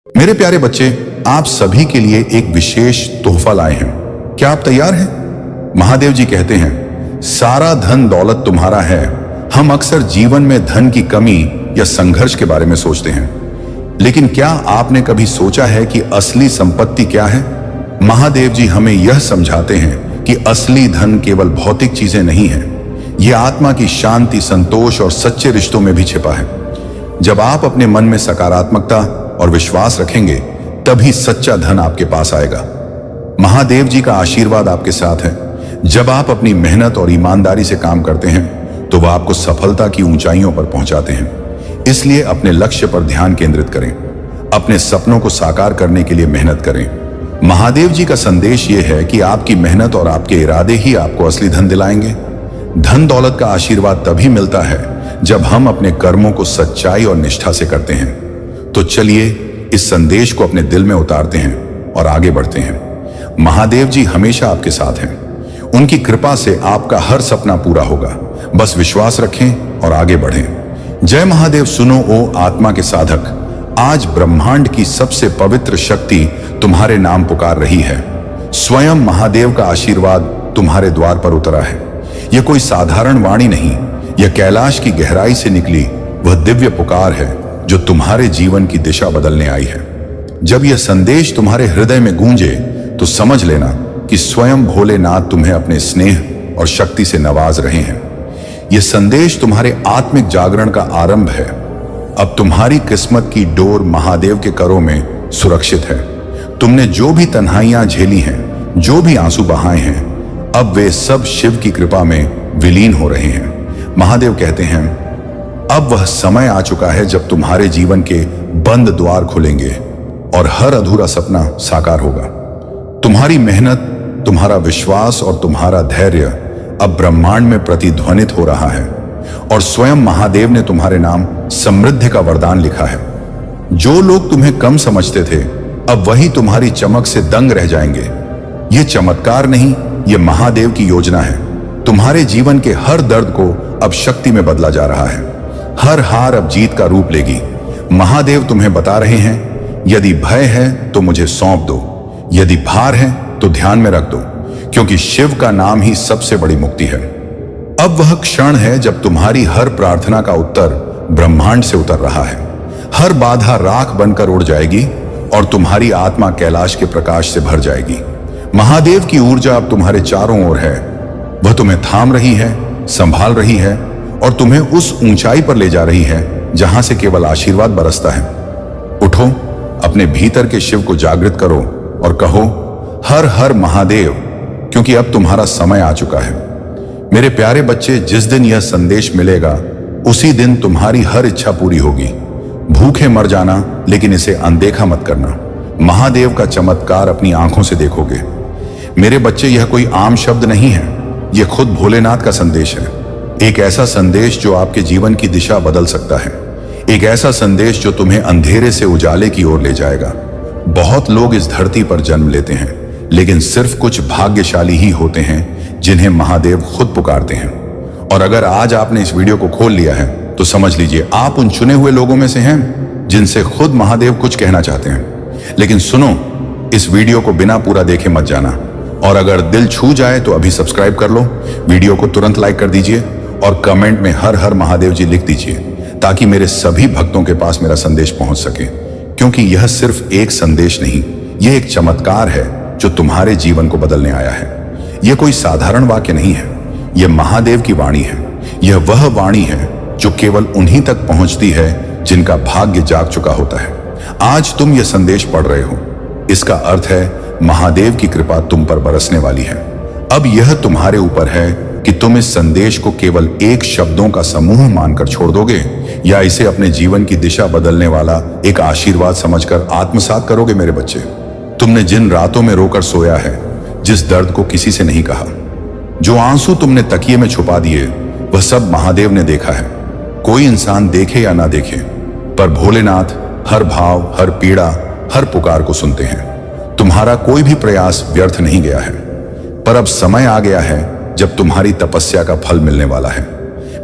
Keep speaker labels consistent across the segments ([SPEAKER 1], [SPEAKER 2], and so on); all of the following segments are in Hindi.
[SPEAKER 1] मेरे प्यारे बच्चे, आप सभी के लिए एक विशेष तोहफा लाए हैं। क्या आप तैयार हैं? महादेव जी कहते हैं, सारा धन दौलत तुम्हारा है। हम अक्सर जीवन में धन की कमी या संघर्ष के बारे में सोचते हैं, लेकिन क्या आपने कभी सोचा है कि असली संपत्ति क्या है? महादेव जी हमें यह समझाते हैं कि असली धन केवल भौतिक चीजें नहीं है, यह आत्मा की शांति, संतोष और सच्चे रिश्तों में भी छिपा है। जब आप अपने मन में सकारात्मकता और विश्वास रखेंगे, तभी सच्चा धन आपके पास आएगा। महादेव जी का आशीर्वाद आपके साथ है। जब आप अपनी मेहनत और ईमानदारी से काम करते हैं, तो वह आपको सफलता की ऊंचाइयों पर पहुंचाते हैं। इसलिए अपने लक्ष्य पर ध्यान केंद्रित करें, अपने सपनों को साकार करने के लिए मेहनत करें। महादेव जी का संदेश यह है कि आपकी मेहनत और आपके इरादे ही आपको असली धन दिलाएंगे। धन दौलत का आशीर्वाद तभी मिलता है जब हम अपने कर्मों को सच्चाई और निष्ठा से करते हैं। तो चलिए इस संदेश को अपने दिल में उतारते हैं और आगे बढ़ते हैं। महादेव जी हमेशा आपके साथ हैं। उनकी कृपा से आपका हर सपना पूरा होगा। बस विश्वास रखें और आगे बढ़ें। जय महादेव। सुनो ओ आत्मा के साधक, आज ब्रह्मांड की सबसे पवित्र शक्ति तुम्हारे नाम पुकार रही है। स्वयं महादेव का आशीर्वाद तुम्हारे द्वार पर उतरा है। यह कोई साधारण वाणी नहीं, यह कैलाश की गहराई से निकली वह दिव्य पुकार है जो तुम्हारे जीवन की दिशा बदलने आई है। जब यह संदेश तुम्हारे हृदय में गूंजे, तो समझ लेना कि स्वयं भोलेनाथ तुम्हें अपने स्नेह और शक्ति से नवाज रहे हैं। यह संदेश तुम्हारे आत्मिक जागरण का आरंभ है। अब तुम्हारी किस्मत की डोर महादेव के करों में सुरक्षित है। तुमने जो भी तन्हाइयां झेली हैं, जो भी आंसू बहाए हैं, अब वे सब शिव की कृपा में विलीन हो रहे हैं। महादेव कहते हैं, अब वह समय आ चुका है जब तुम्हारे जीवन के बंद द्वार खुलेंगे और हर अधूरा सपना साकार होगा। तुम्हारी मेहनत, तुम्हारा विश्वास और तुम्हारा धैर्य अब ब्रह्मांड में प्रतिध्वनित हो रहा है और स्वयं महादेव ने तुम्हारे नाम समृद्धि का वरदान लिखा है। जो लोग तुम्हें कम समझते थे, अब वही तुम्हारी चमक से दंग रह जाएंगे। यह चमत्कार नहीं, यह महादेव की योजना है। तुम्हारे जीवन के हर दर्द को अब शक्ति में बदला जा रहा है। हर हार अब जीत का रूप लेगी। महादेव तुम्हें बता रहे हैं, यदि भय है तो मुझे सौंप दो, यदि भार है तो ध्यान में रख दो, क्योंकि शिव का नाम ही सबसे बड़ी मुक्ति है। अब वह क्षण है जब तुम्हारी हर प्रार्थना का उत्तर ब्रह्मांड से उतर रहा है। हर बाधा राख बनकर उड़ जाएगी और तुम्हारी आत्मा कैलाश के प्रकाश से भर जाएगी। महादेव की ऊर्जा अब तुम्हारे चारों ओर है। वह तुम्हें थाम रही है, संभाल रही है और तुम्हें उस ऊंचाई पर ले जा रही है जहां से केवल आशीर्वाद बरसता है। उठो, अपने भीतर के शिव को जागृत करो और कहो, हर हर महादेव, क्योंकि अब तुम्हारा समय आ चुका है। मेरे प्यारे बच्चे, जिस दिन यह संदेश मिलेगा, उसी दिन तुम्हारी हर इच्छा पूरी होगी। भूखे मर जाना, लेकिन इसे अनदेखा मत करना। महादेव का चमत्कार अपनी आंखों से देखोगे। मेरे बच्चे, यह कोई आम शब्द नहीं है, यह खुद भोलेनाथ का संदेश है। एक ऐसा संदेश जो आपके जीवन की दिशा बदल सकता है। एक ऐसा संदेश जो तुम्हें अंधेरे से उजाले की ओर ले जाएगा। बहुत लोग इस धरती पर जन्म लेते हैं, लेकिन सिर्फ कुछ भाग्यशाली ही होते हैं जिन्हें महादेव खुद पुकारते हैं। और अगर आज आपने इस वीडियो को खोल लिया है, तो समझ लीजिए आप उन चुने हुए लोगों में से हैं जिनसे खुद महादेव कुछ कहना चाहते हैं। लेकिन सुनो, इस वीडियो को बिना पूरा देखे मत जाना, और अगर दिल छू जाए तो अभी सब्सक्राइब कर लो, वीडियो को तुरंत लाइक कर दीजिए और कमेंट में हर हर महादेव जी लिख दीजिए, ताकि मेरे सभी भक्तों के पास मेरा संदेश पहुंच सके। क्योंकि यह सिर्फ एक संदेश नहीं, यह एक चमत्कार है जो तुम्हारे जीवन को बदलने आया है। यह कोई साधारण वाक्य नहीं है, यह महादेव की वाणी है। यह वह वाणी है जो केवल उन्हीं तक पहुंचती है जिनका भाग्य जाग चुका होता है। आज तुम यह संदेश पढ़ रहे हो, इसका अर्थ है महादेव की कृपा तुम पर बरसने वाली है। अब यह तुम्हारे ऊपर है कि तुम इस संदेश को केवल एक शब्दों का समूह मानकर छोड़ दोगे, या इसे अपने जीवन की दिशा बदलने वाला एक आशीर्वाद समझकर आत्मसात करोगे। मेरे बच्चे, तुमने जिन रातों में रोकर सोया है, जिस दर्द को किसी से नहीं कहा, जो आंसू तुमने तकिए में छुपा दिए, वह सब महादेव ने देखा है। कोई इंसान देखे या ना देखे, पर भोलेनाथ हर भाव, हर पीड़ा, हर पुकार को सुनते हैं। तुम्हारा कोई भी प्रयास व्यर्थ नहीं गया है, पर अब समय आ गया है जब तुम्हारी तपस्या का फल मिलने वाला है।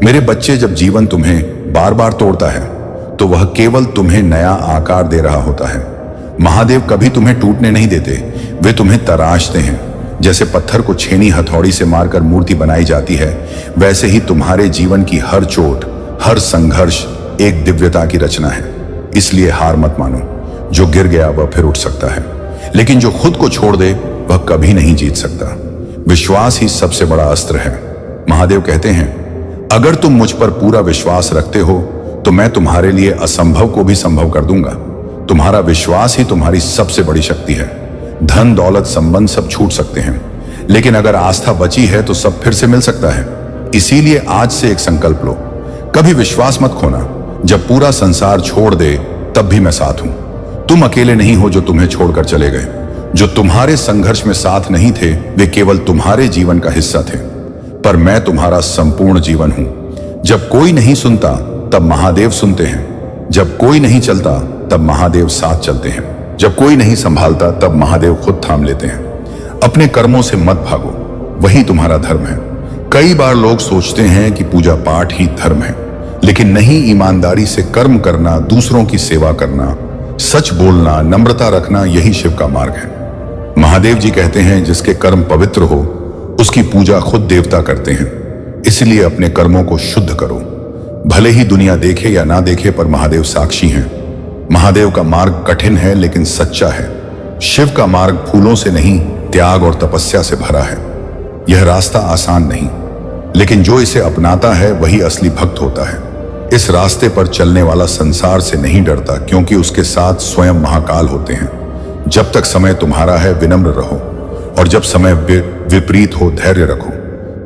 [SPEAKER 1] मेरे बच्चे, जब जीवन तुम्हें बार बार तोड़ता है, तो वह केवल तुम्हें नया आकार दे रहा होता है। महादेव कभी तुम्हें टूटने नहीं देते, वे तुम्हें तराशते हैं। जैसे पत्थर को छेनी हथौड़ी से मारकर मूर्ति बनाई जाती है, वैसे ही तुम्हारे जीवन की हर चोट, हर संघर्ष एक दिव्यता की रचना है। इसलिए हार मत मानो। जो गिर गया वह फिर उठ सकता है, लेकिन जो खुद को छोड़ दे वह कभी नहीं जीत सकता। विश्वास ही सबसे बड़ा अस्त्र है। महादेव कहते हैं, अगर तुम मुझ पर पूरा विश्वास रखते हो तो मैं तुम्हारे लिए असंभव को भी संभव कर दूंगा। तुम्हारा विश्वास ही तुम्हारी सबसे बड़ी शक्ति है। धन दौलत संबंध सब छूट सकते हैं, लेकिन अगर आस्था बची है तो सब फिर से मिल सकता है। इसीलिए आज से एक संकल्प लो, कभी विश्वास मत खोना। जब पूरा संसार छोड़ दे तब भी मैं साथ हूं। तुम अकेले नहीं हो जो तुम्हें छोड़कर चले गए। जो तुम्हारे संघर्ष में साथ नहीं थे वे केवल तुम्हारे जीवन का हिस्सा थे, पर मैं तुम्हारा संपूर्ण जीवन हूं। जब कोई नहीं सुनता तब महादेव सुनते हैं। जब कोई नहीं चलता तब महादेव साथ चलते हैं। जब कोई नहीं संभालता तब महादेव खुद थाम लेते हैं। अपने कर्मों से मत भागो, वही तुम्हारा धर्म है। कई बार लोग सोचते हैं कि पूजा पाठ ही धर्म है, लेकिन नहीं। ईमानदारी से कर्म करना, दूसरों की सेवा करना, सच बोलना, नम्रता रखना, यही शिव का मार्ग है। महादेव जी कहते हैं, जिसके कर्म पवित्र हो उसकी पूजा खुद देवता करते हैं। इसलिए अपने कर्मों को शुद्ध करो। भले ही दुनिया देखे या ना देखे, पर महादेव साक्षी हैं। महादेव का मार्ग कठिन है लेकिन सच्चा है। शिव का मार्ग फूलों से नहीं, त्याग और तपस्या से भरा है। यह रास्ता आसान नहीं, लेकिन जो इसे अपनाता है वही असली भक्त होता है। इस रास्ते पर चलने वाला संसार से नहीं डरता, क्योंकि उसके साथ स्वयं महाकाल होते हैं। जब तक समय तुम्हारा है विनम्र रहो, और जब समय विपरीत हो धैर्य रखो।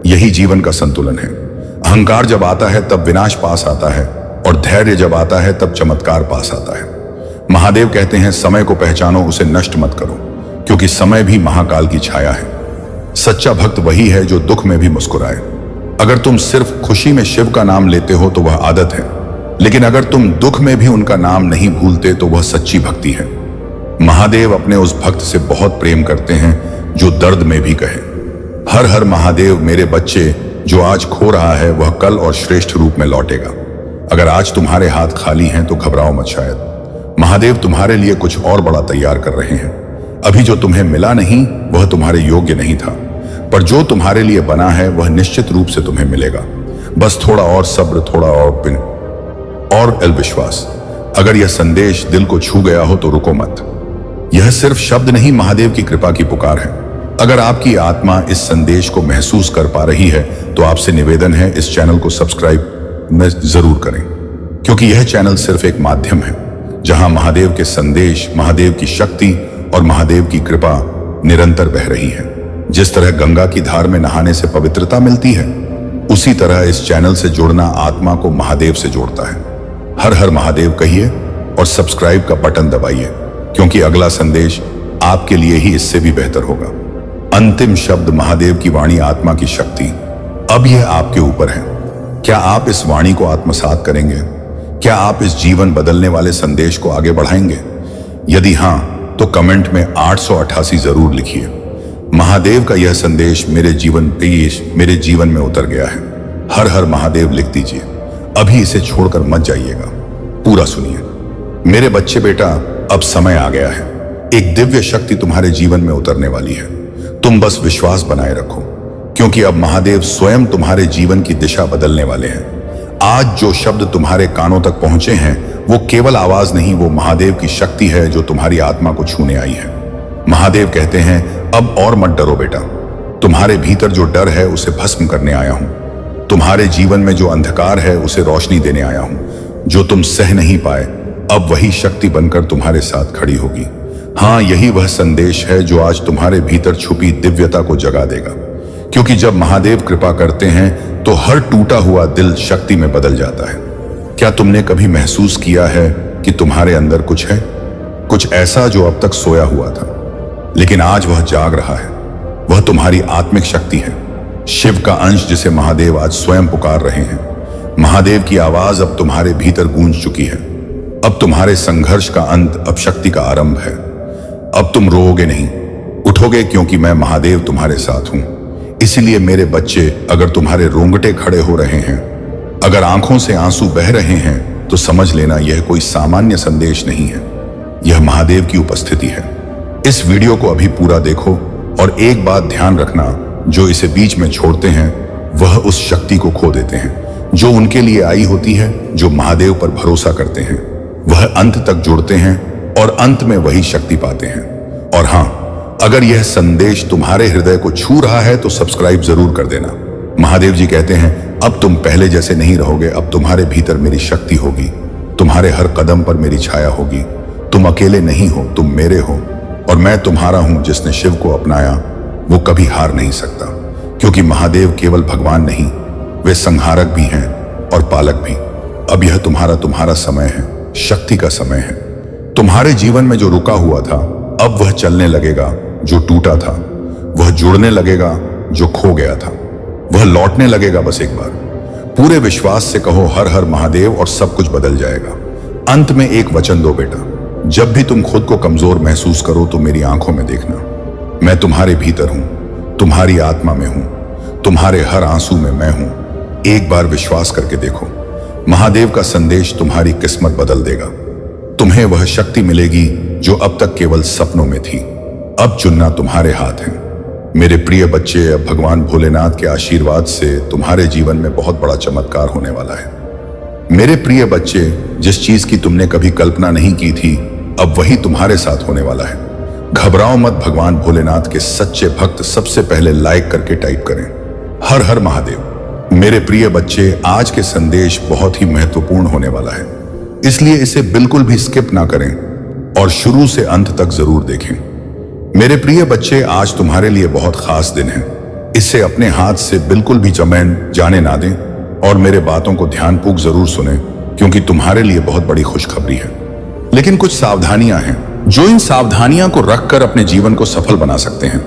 [SPEAKER 1] यही जीवन का संतुलन है। अहंकार जब आता है तब विनाश पास आता है, और धैर्य जब आता है तब चमत्कार पास आता है। महादेव कहते हैं, समय को पहचानो, उसे नष्ट मत करो, क्योंकि समय भी महाकाल की छाया है। सच्चा भक्त वही है जो दुख में भी मुस्कुराए। अगर तुम सिर्फ खुशी में शिव का नाम लेते हो तो वह आदत है, लेकिन अगर तुम दुख में भी उनका नाम नहीं भूलते तो वह सच्ची भक्ति है। महादेव अपने उस भक्त से बहुत प्रेम करते हैं जो दर्द में भी कहे, हर हर महादेव। मेरे बच्चे, जो आज खो रहा है वह कल और श्रेष्ठ रूप में लौटेगा। अगर आज तुम्हारे हाथ खाली हैं तो घबराओ मत। शायद महादेव तुम्हारे लिए कुछ और बड़ा तैयार कर रहे हैं। अभी जो तुम्हें मिला नहीं वह तुम्हारे योग्य नहीं था, पर जो तुम्हारे लिए बना है वह निश्चित रूप से तुम्हें मिलेगा। बस थोड़ा और सब्र, थोड़ा और विश्वास। अगर यह संदेश दिल को छू गया हो तो रुको मत। यह सिर्फ शब्द नहीं, महादेव की कृपा की पुकार है। अगर आपकी आत्मा इस संदेश को महसूस कर पा रही है तो आपसे निवेदन है, इस चैनल को सब्सक्राइब जरूर करें, क्योंकि यह चैनल सिर्फ एक माध्यम है जहां महादेव के संदेश, महादेव की शक्ति और महादेव की कृपा निरंतर बह रही है। जिस तरह गंगा की धार में नहाने से पवित्रता मिलती है, उसी तरह इस चैनल से जुड़ना आत्मा को महादेव से जोड़ता है। हर हर महादेव कहिए और सब्सक्राइब का बटन दबाइए, क्योंकि अगला संदेश आपके लिए ही इससे भी बेहतर होगा। अंतिम शब्द, महादेव की वाणी, आत्मा की शक्ति। अब यह आपके ऊपर है। क्या आप इस वाणी को आत्मसात करेंगे? क्या आप इस जीवन बदलने वाले संदेश को आगे बढ़ाएंगे? यदि हां, तो कमेंट में 888 जरूर लिखिए। महादेव का यह संदेश मेरे जीवन में उतर गया है। हर हर महादेव लिख दीजिए। अभी इसे छोड़कर मत जाइएगा, पूरा सुनिए। मेरे बच्चे बेटा, अब समय आ गया है। एक दिव्य शक्ति तुम्हारे जीवन में उतरने वाली है। तुम बस विश्वास बनाए रखो, क्योंकि अब महादेव स्वयं तुम्हारे जीवन की दिशा बदलने वाले हैं। आज जो शब्द तुम्हारे कानों तक पहुंचे हैं वो केवल आवाज नहीं, वो महादेव की शक्ति है जो तुम्हारी आत्मा को छूने आई है। महादेव कहते हैं, अब और मत डरो बेटा। तुम्हारे भीतर जो डर है उसे भस्म करने आया हूं। तुम्हारे जीवन में जो अंधकार है उसे रोशनी देने आया हूं। जो तुम सह नहीं पाए, अब वही शक्ति बनकर तुम्हारे साथ खड़ी होगी। हाँ, यही वह संदेश है जो आज तुम्हारे भीतर छुपी दिव्यता को जगा देगा। क्योंकि जब महादेव कृपा करते हैं तो हर टूटा हुआ दिल शक्ति में बदल जाता है। क्या तुमने कभी महसूस किया है कि तुम्हारे अंदर कुछ है, कुछ ऐसा जो अब तक सोया हुआ था, लेकिन आज वह जाग रहा है? वह तुम्हारी आत्मिक शक्ति है, शिव का अंश जिसे महादेव आज स्वयं पुकार रहे हैं। महादेव की आवाज अब तुम्हारे भीतर गूंज चुकी है। अब तुम्हारे संघर्ष का अंत, अब शक्ति का आरंभ है। अब तुम रोओगे नहीं, उठोगे, क्योंकि मैं महादेव तुम्हारे साथ हूं। इसीलिए मेरे बच्चे, अगर तुम्हारे रोंगटे खड़े हो रहे हैं, अगर आंखों से आंसू बह रहे हैं, तो समझ लेना यह कोई सामान्य संदेश नहीं है। यह महादेव की उपस्थिति है। इस वीडियो को अभी पूरा देखो और एक बात ध्यान रखना, जो इसे बीच में छोड़ते हैं वह उस शक्ति को खो देते हैं जो उनके लिए आई होती है। जो महादेव पर भरोसा करते हैं वह अंत तक जुड़ते हैं और अंत में वही शक्ति पाते हैं। और हाँ, अगर यह संदेश तुम्हारे हृदय को छू रहा है तो सब्सक्राइब जरूर कर देना। महादेव जी कहते हैं, अब तुम पहले जैसे नहीं रहोगे, अब तुम्हारे भीतर मेरी शक्ति होगी, तुम्हारे हर कदम पर मेरी छाया होगी। तुम अकेले नहीं हो, तुम मेरे हो और मैं तुम्हारा हूं। जिसने शिव को अपनाया वो कभी हार नहीं सकता, क्योंकि महादेव केवल भगवान नहीं, वे संहारक भी हैं और पालक भी। अब यह तुम्हारा समय है, शक्ति का समय है। तुम्हारे जीवन में जो रुका हुआ था अब वह चलने लगेगा, जो टूटा था वह जुड़ने लगेगा, जो खो गया था वह लौटने लगेगा। बस एक बार पूरे विश्वास से कहो हर हर महादेव और सब कुछ बदल जाएगा। अंत में एक वचन दो बेटा, जब भी तुम खुद को कमजोर महसूस करो तो मेरी आंखों में देखना, मैं तुम्हारे भीतर हूं, तुम्हारी आत्मा में हूं, तुम्हारे हर आंसू में मैं हूं। एक बार विश्वास करके देखो, महादेव का संदेश तुम्हारी किस्मत बदल देगा। तुम्हें वह शक्ति मिलेगी जो अब तक केवल सपनों में थी। अब चुनना तुम्हारे हाथ है। मेरे प्रिय बच्चे, अब भगवान भोलेनाथ के आशीर्वाद से तुम्हारे जीवन में बहुत बड़ा चमत्कार होने वाला है। मेरे प्रिय बच्चे, जिस चीज की तुमने कभी कल्पना नहीं की थी अब वही तुम्हारे साथ होने वाला है। घबराओ मत, भगवान भोलेनाथ के सच्चे भक्त सबसे पहले लाइक करके टाइप करें हर हर महादेव। मेरे प्रिय बच्चे, आज के संदेश बहुत ही महत्वपूर्ण होने वाला है, इसलिए इसे बिल्कुल भी स्किप ना करें और शुरू से अंत तक जरूर देखें। मेरे प्रिय बच्चे, आज तुम्हारे लिए बहुत खास दिन है। इसे अपने हाथ से बिल्कुल भी चमैन जाने ना दें और मेरे बातों को ध्यानपूर्वक जरूर सुने, क्योंकि तुम्हारे लिए बहुत बड़ी खुशखबरी है। लेकिन कुछ सावधानियां हैं, जो इन सावधानियां को रखकर अपने जीवन को सफल बना सकते हैं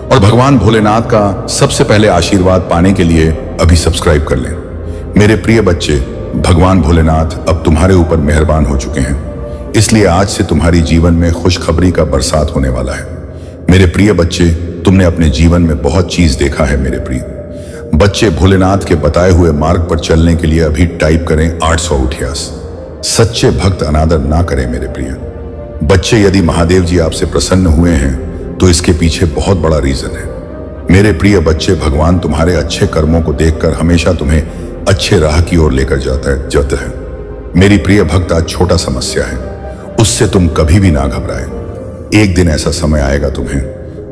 [SPEAKER 1] और भगवान भोलेनाथ का सबसे पहले आशीर्वाद पाने के लिए अभी सब्सक्राइब कर लें। मेरे प्रिय बच्चे, भगवान भोलेनाथ अब तुम्हारे ऊपर मेहरबान हो चुके हैं, इसलिए आज से तुम्हारी जीवन में खुशखबरी का बरसात होने वाला है। मेरे प्रिय बच्चे, तुमने अपने जीवन में बहुत चीज देखा है। मेरे प्रिय बच्चे, भोलेनाथ के बताए हुए मार्ग पर चलने के लिए अभी टाइप करें 888। सच्चे भक्त अनादर ना करें। मेरे प्रिय बच्चे, यदि महादेव जी आपसे प्रसन्न हुए हैं तो इसके पीछे बहुत बड़ा रीजन है। मेरे प्रिय बच्चे, भगवान तुम्हारे अच्छे कर्मों को देखकर हमेशा तुम्हें अच्छे राह की ओर लेकर जाता है। मेरी प्रिय भक्त, आज छोटा समस्या है, उससे तुम कभी भी ना घबराए। एक दिन ऐसा समय आएगा तुम्हें,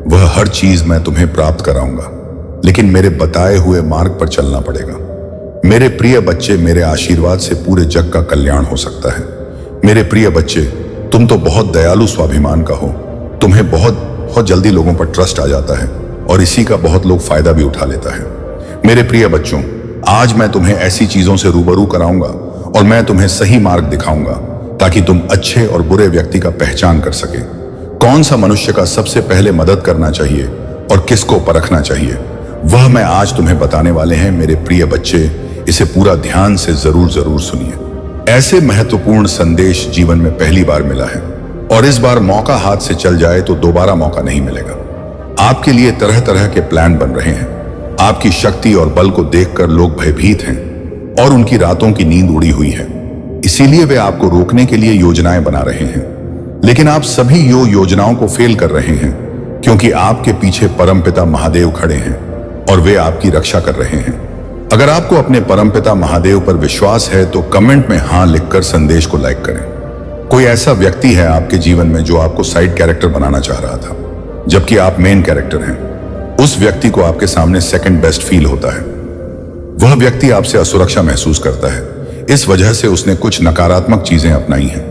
[SPEAKER 1] वह हर चीज मैं तुम्हें प्राप्त कराऊंगा, लेकिन मेरे बताए हुए मार्ग पर चलना पड़ेगा। मेरे प्रिय बच्चे, मेरे आशीर्वाद से पूरे जग का कल्याण हो सकता है। मेरे प्रिय बच्चे, तुम तो बहुत दयालु स्वाभिमान का हो, तुम्हें बहुत जल्दी लोगों पर ट्रस्ट आ जाता है और इसी का बहुत लोग फायदा भी उठा लेता है। मेरे प्रिय बच्चों, आज मैं तुम्हें ऐसी चीजों से रूबरू कराऊंगा और मैं तुम्हें सही मार्ग दिखाऊंगा ताकि तुम अच्छे और बुरे व्यक्ति का पहचान कर सके। कौन सा मनुष्य का सबसे पहले मदद करना चाहिए और किसको परखना चाहिए, वह मैं आज तुम्हें बताने वाले हैं। मेरे प्रिय बच्चे, इसे पूरा ध्यान से जरूर सुनिए। ऐसे महत्वपूर्ण संदेश जीवन में पहली बार मिला है और इस बार मौका हाथ से चल जाए तो दोबारा मौका नहीं मिलेगा। आपके लिए तरह तरह के प्लान बन रहे हैं। आपकी शक्ति और बल को देखकर लोग भयभीत हैं और उनकी रातों की नींद उड़ी हुई है, इसीलिए वे आपको रोकने के लिए योजनाएं बना रहे हैं। लेकिन आप सभी योजनाओं को फेल कर रहे हैं, क्योंकि आपके पीछे परमपिता महादेव खड़े हैं और वे आपकी रक्षा कर रहे हैं। अगर आपको अपने परमपिता महादेव पर विश्वास है तो कमेंट में हाँ लिखकर संदेश को लाइक करें। कोई ऐसा व्यक्ति है आपके जीवन में जो आपको साइड कैरेक्टर बनाना चाह रहा था, जबकि आप मेन कैरेक्टर हैं। उस व्यक्ति को आपके सामने सेकंड बेस्ट फील होता है। वह व्यक्ति आपसे असुरक्षा महसूस करता है, इस वजह से उसने कुछ नकारात्मक चीजें अपनाई हैं।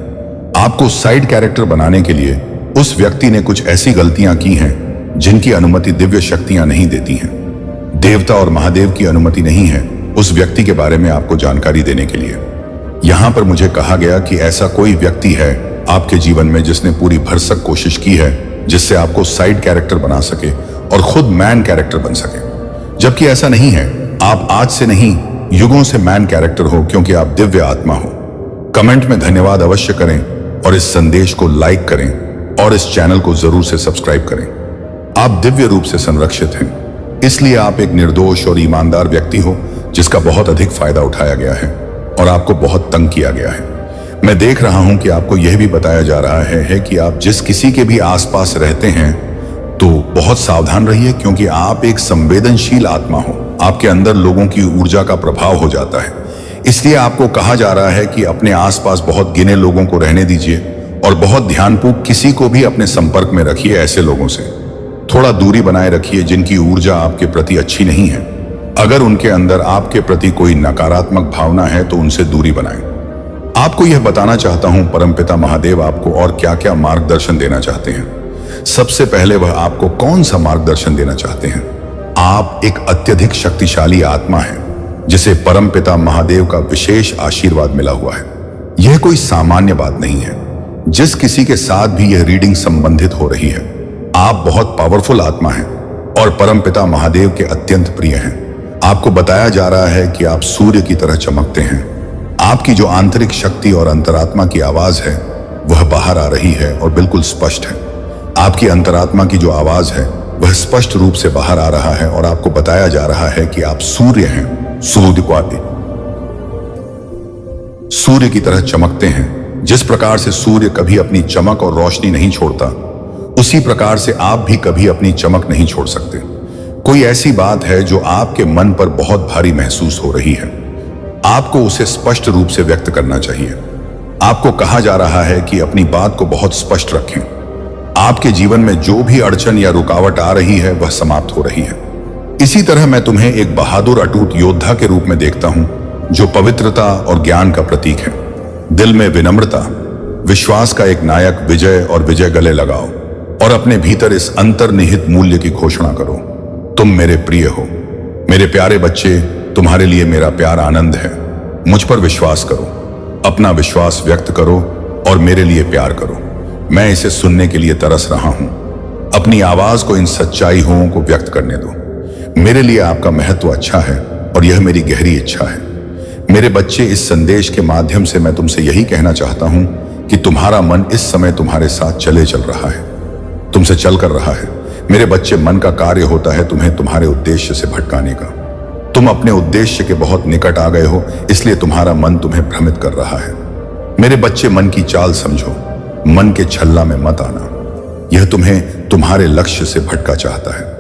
[SPEAKER 1] आपको साइड कैरेक्टर बनाने के लिए उस व्यक्ति ने कुछ ऐसी गलतियां की हैं जिनकी अनुमति दिव्य शक्तियां नहीं देती हैं। देवता और महादेव की अनुमति नहीं है उस व्यक्ति के बारे में आपको जानकारी देने के लिए। यहां पर मुझे कहा गया कि ऐसा कोई व्यक्ति है आपके जीवन में जिसने पूरी भरसक कोशिश की है जिससे आपको साइड कैरेक्टर बना सके और खुद मैन कैरेक्टर बन सके, जबकि ऐसा नहीं है। आप आज से नहीं, युगों से मैन कैरेक्टर हो, क्योंकि आप दिव्य आत्मा हो। कमेंट में धन्यवाद अवश्य करें और इस संदेश को लाइक करें और इस चैनल को जरूर से सब्सक्राइब करें। आप दिव्य रूप से संरक्षित हैं, इसलिए आप एक निर्दोष और ईमानदार व्यक्ति हो जिसका बहुत अधिक फायदा उठाया गया है और आपको बहुत तंग किया गया है। मैं देख रहा हूं कि आपको यह भी बताया जा रहा है कि आप जिस किसी के भी आसपास रहते हैं तो बहुत सावधान रहिए, क्योंकि आप एक संवेदनशील आत्मा हो। आपके अंदर लोगों की ऊर्जा का प्रभाव हो जाता है। इसलिए आपको कहा जा रहा है कि अपने आसपास बहुत गिने लोगों को रहने दीजिए और बहुत ध्यानपूर्वक किसी को भी अपने संपर्क में रखिए। ऐसे लोगों से थोड़ा दूरी बनाए रखिए जिनकी ऊर्जा आपके प्रति अच्छी नहीं है। अगर उनके अंदर आपके प्रति कोई नकारात्मक भावना है तो उनसे दूरी बनाएं। आपको यह बताना चाहता हूं, परमपिता महादेव आपको और क्या क्या मार्गदर्शन देना चाहते हैं। सबसे पहले वह आपको कौन सा मार्गदर्शन देना चाहते हैं? आप एक अत्यधिक शक्तिशाली आत्मा है जिसे परमपिता महादेव का विशेष आशीर्वाद मिला हुआ है। यह कोई सामान्य बात नहीं है। जिस किसी के साथ भी यह रीडिंग संबंधित हो रही है, आप बहुत पावरफुल आत्मा हैं और परमपिता महादेव के अत्यंत प्रिय हैं। आपको बताया जा रहा है कि आप सूर्य की तरह चमकते हैं। आपकी जो आंतरिक शक्ति और अंतरात्मा की आवाज है वह बाहर आ रही है और बिल्कुल स्पष्ट है। आपकी अंतरात्मा की जो आवाज है वह स्पष्ट रूप से बाहर आ रहा है और आपको बताया जा रहा है कि आप सूर्य हैं। सूर्य की तरह चमकते हैं। जिस प्रकार से सूर्य कभी अपनी चमक और रोशनी नहीं छोड़ता, उसी प्रकार से आप भी कभी अपनी चमक नहीं छोड़ सकते। कोई ऐसी बात है जो आपके मन पर बहुत भारी महसूस हो रही है, आपको उसे स्पष्ट रूप से व्यक्त करना चाहिए। आपको कहा जा रहा है कि अपनी बात को बहुत स्पष्ट रखें। आपके जीवन में जो भी अड़चन या रुकावट आ रही है वह समाप्त हो रही है। इसी तरह मैं तुम्हें एक बहादुर अटूट योद्धा के रूप में देखता हूं जो पवित्रता और ज्ञान का प्रतीक है। दिल में विनम्रता, विश्वास का एक नायक, विजय और विजय गले लगाओ और अपने भीतर इस अंतर्निहित मूल्य की घोषणा करो। तुम मेरे प्रिय हो। मेरे प्यारे बच्चे, तुम्हारे लिए मेरा प्यार आनंद है। मुझ पर विश्वास करो, अपना विश्वास व्यक्त करो और मेरे लिए प्यार करो। मैं इसे सुनने के लिए तरस रहा हूं। अपनी आवाज को इन सच्चाई को व्यक्त करने दो। मेरे लिए आपका महत्व अच्छा है और यह मेरी गहरी इच्छा है। मेरे बच्चे, इस संदेश के माध्यम से मैं तुमसे यही कहना चाहता हूं कि तुम्हारा मन इस समय तुम्हारे साथ चल रहा है, तुमसे चल कर रहा है। मेरे बच्चे, मन का कार्य होता है तुम्हें तुम्हारे उद्देश्य से भटकाने का। तुम अपने उद्देश्य के बहुत निकट आ गए हो, इसलिए तुम्हारा मन तुम्हें भ्रमित कर रहा है। मेरे बच्चे, मन की चाल समझो, मन के छल्ला में मत आना। यह तुम्हें तुम्हारे लक्ष्य से भटका चाहता है,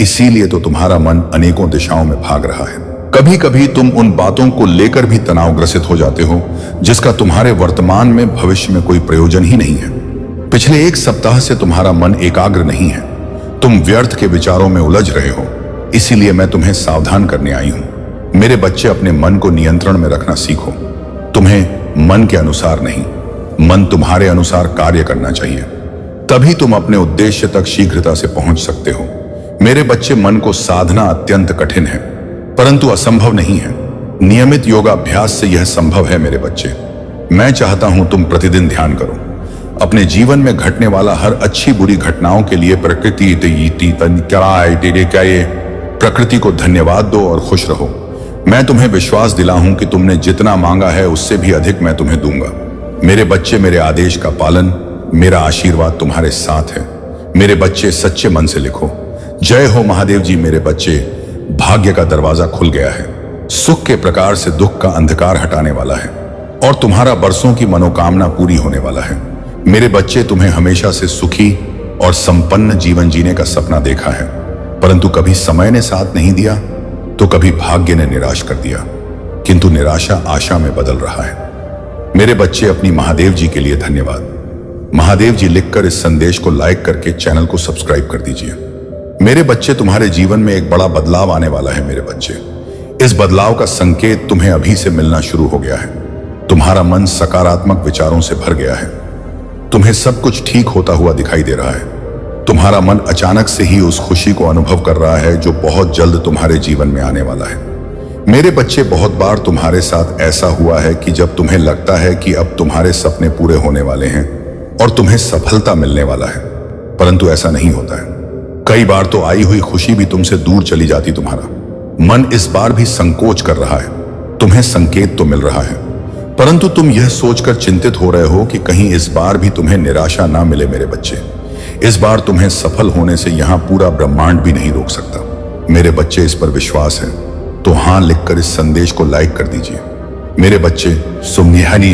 [SPEAKER 1] इसीलिए तो तुम्हारा मन अनेकों दिशाओं में भाग रहा है। कभी कभी तुम उन बातों को लेकर भी तनावग्रसित हो जाते हो जिसका तुम्हारे वर्तमान में भविष्य में कोई प्रयोजन ही नहीं है। पिछले एक सप्ताह से तुम्हारा मन एकाग्र नहीं है। तुम व्यर्थ के विचारों में उलझ रहे हो, इसीलिए मैं तुम्हें सावधान करने आई हूं। मेरे बच्चे, अपने मन को नियंत्रण में रखना सीखो। तुम्हें मन के अनुसार नहीं, मन तुम्हारे अनुसार कार्य करना चाहिए, तभी तुम अपने उद्देश्य तक शीघ्रता से पहुंच सकते हो। मेरे बच्चे, मन को साधना अत्यंत कठिन है, परंतु असंभव नहीं है। नियमित योगाभ्यास से यह संभव है। मेरे बच्चे, मैं चाहता हूं तुम प्रतिदिन ध्यान करो। अपने जीवन में घटने वाला हर अच्छी बुरी घटनाओं के लिए प्रकृति को धन्यवाद दो और खुश रहो। मैं तुम्हें विश्वास दिलाऊं कि तुमने जितना मांगा है उससे भी अधिक मैं तुम्हें दूंगा। मेरे बच्चे, मेरे आदेश का पालन, मेरा आशीर्वाद तुम्हारे साथ है। मेरे बच्चे, सच्चे मन से लिखो, जय हो महादेव जी। मेरे बच्चे, भाग्य का दरवाजा खुल गया है। सुख के प्रकार से दुख का अंधकार हटाने वाला है और तुम्हारा बरसों की मनोकामना पूरी होने वाला है। मेरे बच्चे, तुम्हें हमेशा से सुखी और संपन्न जीवन जीने का सपना देखा है, परंतु कभी समय ने साथ नहीं दिया तो कभी भाग्य ने निराश कर दिया, किंतु निराशा आशा में बदल रहा है। मेरे बच्चे, अपनी महादेव जी के लिए धन्यवाद। महादेव जी लिखकर इस संदेश को लाइक करके चैनल को सब्सक्राइब कर दीजिए। मेरे बच्चे, तुम्हारे जीवन में एक बड़ा बदलाव आने वाला है। मेरे बच्चे, इस बदलाव का संकेत तुम्हें अभी से मिलना शुरू हो गया है। तुम्हारा मन सकारात्मक विचारों से भर गया है। तुम्हें सब कुछ ठीक होता हुआ दिखाई दे रहा है। तुम्हारा मन अचानक से ही उस खुशी को अनुभव कर रहा है जो बहुत जल्द तुम्हारे जीवन में आने वाला है। मेरे बच्चे, बहुत बार तुम्हारे साथ ऐसा हुआ है कि जब तुम्हें लगता है कि अब तुम्हारे सपने पूरे होने वाले हैं और तुम्हें सफलता मिलने वाला है, परंतु ऐसा नहीं होता है। कई बार तो आई हुई खुशी भी तुमसे दूर चली जाती। तुम्हारा मन इस बार भी संकोच कर रहा है। तुम्हें संकेत तो मिल रहा है, परंतु तुम यह सोचकर चिंतित हो रहे हो कि कहीं इस बार भी तुम्हें निराशा ना मिले। मेरे बच्चे, इस बार तुम्हें सफल होने से यहां पूरा ब्रह्मांड भी नहीं रोक सकता। मेरे बच्चे, इस पर विश्वास है तो हां लिखकर इस संदेश को लाइक कर दीजिए। मेरे बच्चे, सुमनिहानी,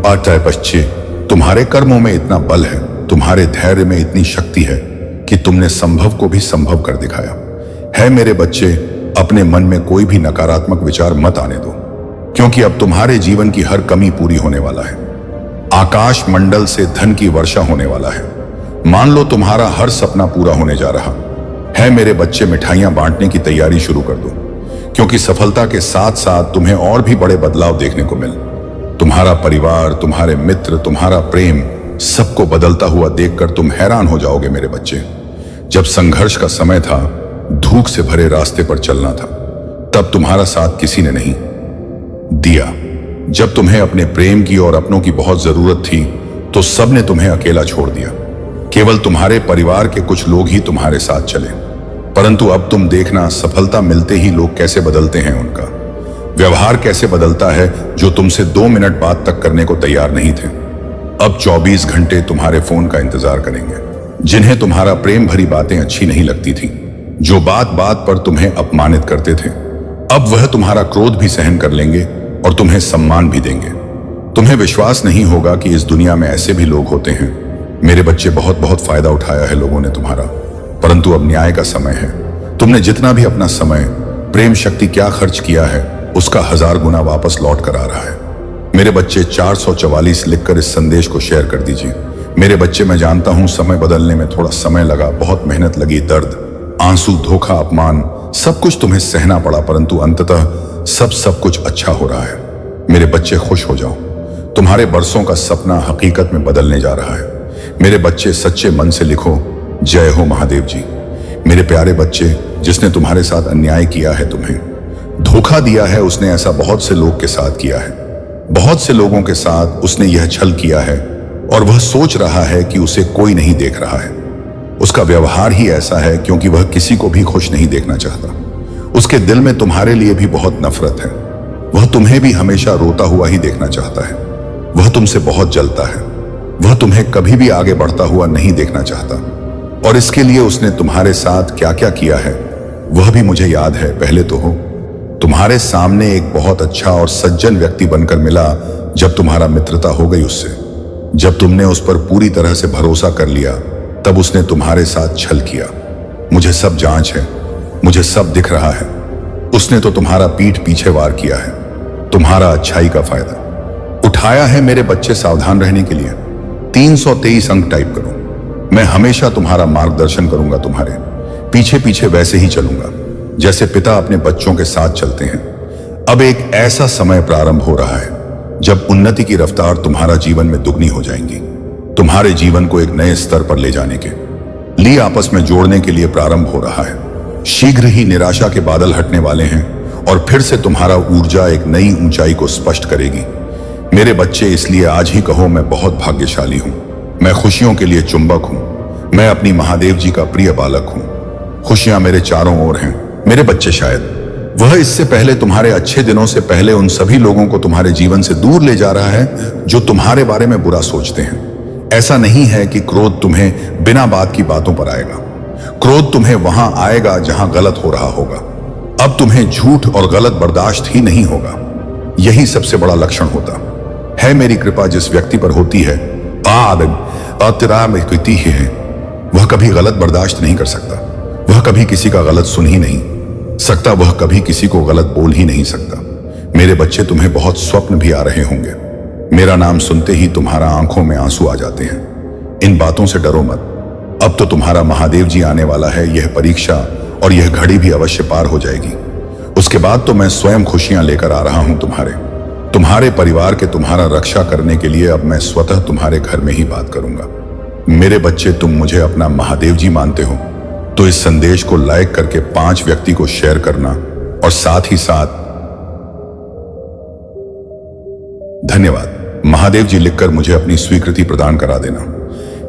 [SPEAKER 1] अतः बच्चे, तुम्हारे कर्मों में इतना बल है, तुम्हारे धैर्य में इतनी शक्ति है कि तुमने संभव को भी संभव कर दिखाया है। मेरे बच्चे, अपने मन में कोई भी नकारात्मक विचार मत आने दो, क्योंकि अब तुम्हारे जीवन की हर कमी पूरी होने वाला है। आकाश मंडल से धन की वर्षा होने वाला है। मान लो तुम्हारा हर सपना पूरा होने जा रहा है। मेरे बच्चे, मिठाइयां बांटने की तैयारी शुरू कर दो, क्योंकि सफलता के साथ साथ तुम्हें और भी बड़े बदलाव देखने को मिले। तुम्हारा परिवार, तुम्हारे मित्र, तुम्हारा प्रेम, सबको बदलता हुआ देखकर तुम हैरान हो जाओगे। मेरे बच्चे, जब संघर्ष का समय था, धूप से भरे रास्ते पर चलना था, तब तुम्हारा साथ किसी ने नहीं दिया। जब तुम्हें अपने प्रेम की और अपनों की बहुत जरूरत थी, तो सबने तुम्हें अकेला छोड़ दिया। केवल तुम्हारे परिवार के कुछ लोग ही तुम्हारे साथ चले। परंतु अब तुम देखना, सफलता मिलते ही लोग कैसे बदलते हैं, उनका व्यवहार कैसे बदलता है। जो तुमसे 2 मिनट बात तक करने को तैयार नहीं थे, अब 24 घंटे तुम्हारे फोन का इंतजार करेंगे। जिन्हें तुम्हारा प्रेम भरी बातें अच्छी नहीं लगती थी, जो बात बात पर तुम्हें अपमानित करते थे, अब वह तुम्हारा क्रोध भी सहन कर लेंगे और तुम्हें सम्मान भी देंगे। तुम्हें विश्वास नहीं होगा कि इस दुनिया में ऐसे भी लोग होते हैं। मेरे बच्चे, बहुत बहुत फायदा उठाया है लोगों ने तुम्हारा, परंतु अब न्याय का समय है। तुमने जितना भी अपना समय, प्रेम शक्ति क्या खर्च किया है, उसका 1000 गुना वापस लौट कर आ रहा है। मेरे बच्चे, 444 लिखकर इस संदेश को शेयर कर दीजिए। मेरे बच्चे, मैं जानता हूं समय बदलने में थोड़ा समय लगा, बहुत मेहनत लगी, दर्द, आंसू, धोखा, अपमान, सब कुछ तुम्हें सहना पड़ा, परंतु अंततः सब कुछ अच्छा हो रहा है। मेरे बच्चे, खुश हो जाओ, तुम्हारे बरसों का सपना हकीकत में बदलने जा रहा है। मेरे बच्चे, सच्चे मन से लिखो, जय हो महादेव जी। मेरे प्यारे बच्चे, जिसने तुम्हारे साथ अन्याय किया है, तुम्हें धोखा दिया है, उसने ऐसा बहुत से लोग के साथ किया है। बहुत से लोगों के साथ उसने यह छल किया है और वह सोच रहा है कि उसे कोई नहीं देख रहा है। उसका व्यवहार ही ऐसा है, क्योंकि वह किसी को भी खुश नहीं देखना चाहता। उसके दिल में तुम्हारे लिए भी बहुत नफरत है। वह तुम्हें भी हमेशा रोता हुआ ही देखना चाहता है। वह तुमसे बहुत जलता है। वह तुम्हें कभी भी आगे बढ़ता हुआ नहीं देखना चाहता, और इसके लिए उसने तुम्हारे साथ क्या क्या किया है वह भी मुझे याद है। पहले तो हो तुम्हारे सामने एक बहुत अच्छा और सज्जन व्यक्ति बनकर मिला। जब तुम्हारा मित्रता हो गई उससे, जब तुमने उस पर पूरी तरह से भरोसा कर लिया, तब उसने तुम्हारे साथ छल किया। मुझे सब जांच है, मुझे सब दिख रहा है। उसने तो तुम्हारा पीठ पीछे वार किया है, तुम्हारा अच्छाई का फायदा उठाया है। मेरे बच्चे, सावधान रहने के लिए 323 अंक टाइप करो। मैं हमेशा तुम्हारा मार्गदर्शन करूंगा, तुम्हारे पीछे पीछे वैसे ही चलूंगा जैसे पिता अपने बच्चों के साथ चलते हैं। अब एक ऐसा समय प्रारंभ हो रहा है जब उन्नति की रफ्तार तुम्हारा जीवन में दुगनी हो जाएंगी। तुम्हारे जीवन को एक नए स्तर पर ले जाने के लिए, आपस में जोड़ने के लिए प्रारंभ हो रहा है। शीघ्र ही निराशा के बादल हटने वाले हैं और फिर से तुम्हारा ऊर्जा एक नई ऊंचाई को स्पष्ट करेगी। मेरे बच्चे, इसलिए आज ही कहो, मैं बहुत भाग्यशाली हूं। मैं खुशियों के लिए चुंबक हूं। मैं अपनी महादेव जी का प्रिय बालक हूं। खुशियां मेरे चारों ओर हैं। मेरे बच्चे, शायद वह इससे पहले, तुम्हारे अच्छे दिनों से पहले, उन सभी लोगों को तुम्हारे जीवन से दूर ले जा रहा है जो तुम्हारे बारे में बुरा सोचते हैं। ऐसा नहीं है कि क्रोध तुम्हें बिना बात की बातों पर आएगा। क्रोध तुम्हें वहां आएगा जहां गलत हो रहा होगा। अब तुम्हें झूठ और गलत बर्दाश्त ही नहीं होगा। यही सबसे बड़ा लक्षण होता है। मेरी कृपा जिस व्यक्ति पर होती है, है, वह कभी गलत बर्दाश्त नहीं कर सकता। वह कभी किसी का गलत सुन ही नहीं सकता। वह कभी किसी को गलत बोल ही नहीं सकता। मेरे बच्चे, तुम्हें बहुत स्वप्न भी आ रहे होंगे। मेरा नाम सुनते ही तुम्हारा आंखों में आंसू आ जाते हैं। इन बातों से डरो मत। अब तो तुम्हारा महादेव जी आने वाला है। यह परीक्षा और यह घड़ी भी अवश्य पार हो जाएगी। उसके बाद तो मैं स्वयं खुशियां लेकर आ रहा हूं तुम्हारे परिवार के, तुम्हारा रक्षा करने के लिए। अब मैं स्वतः तुम्हारे घर में ही बात करूंगा। मेरे बच्चे, तुम मुझे अपना महादेव जी मानते हो तो इस संदेश को लाइक करके 5 व्यक्ति को शेयर करना, और साथ ही साथ धन्यवाद महादेव जी लिखकर मुझे अपनी स्वीकृति प्रदान करा देना।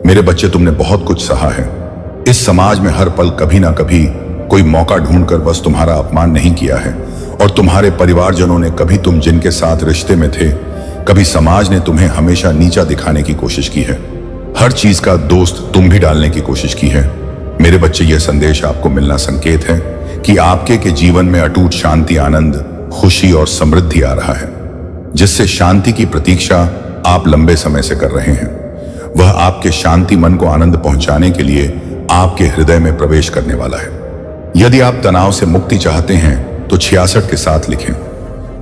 [SPEAKER 1] मेरे बच्चे, तुमने बहुत कुछ सहा है। इस समाज में हर पल कभी ना कभी कोई मौका ढूंढकर बस तुम्हारा अपमान नहीं किया है, और तुम्हारे परिवारजनों ने कभी तुम जिनके साथ रिश्ते में थे, कभी समाज ने तुम्हें हमेशा नीचा दिखाने की कोशिश की है। हर चीज का दोस्त तुम भी डालने की कोशिश की है। मेरे बच्चे, यह संदेश आपको मिलना संकेत है कि आपके के जीवन में अटूट शांति, आनंद, खुशी और समृद्धि आ रहा है, जिससे शांति की प्रतीक्षा आप लंबे समय से कर रहे हैं। वह आपके शांति मन को आनंद पहुंचाने के लिए आपके हृदय में प्रवेश करने वाला है। यदि आप तनाव से मुक्ति चाहते हैं तो 66 के साथ लिखें,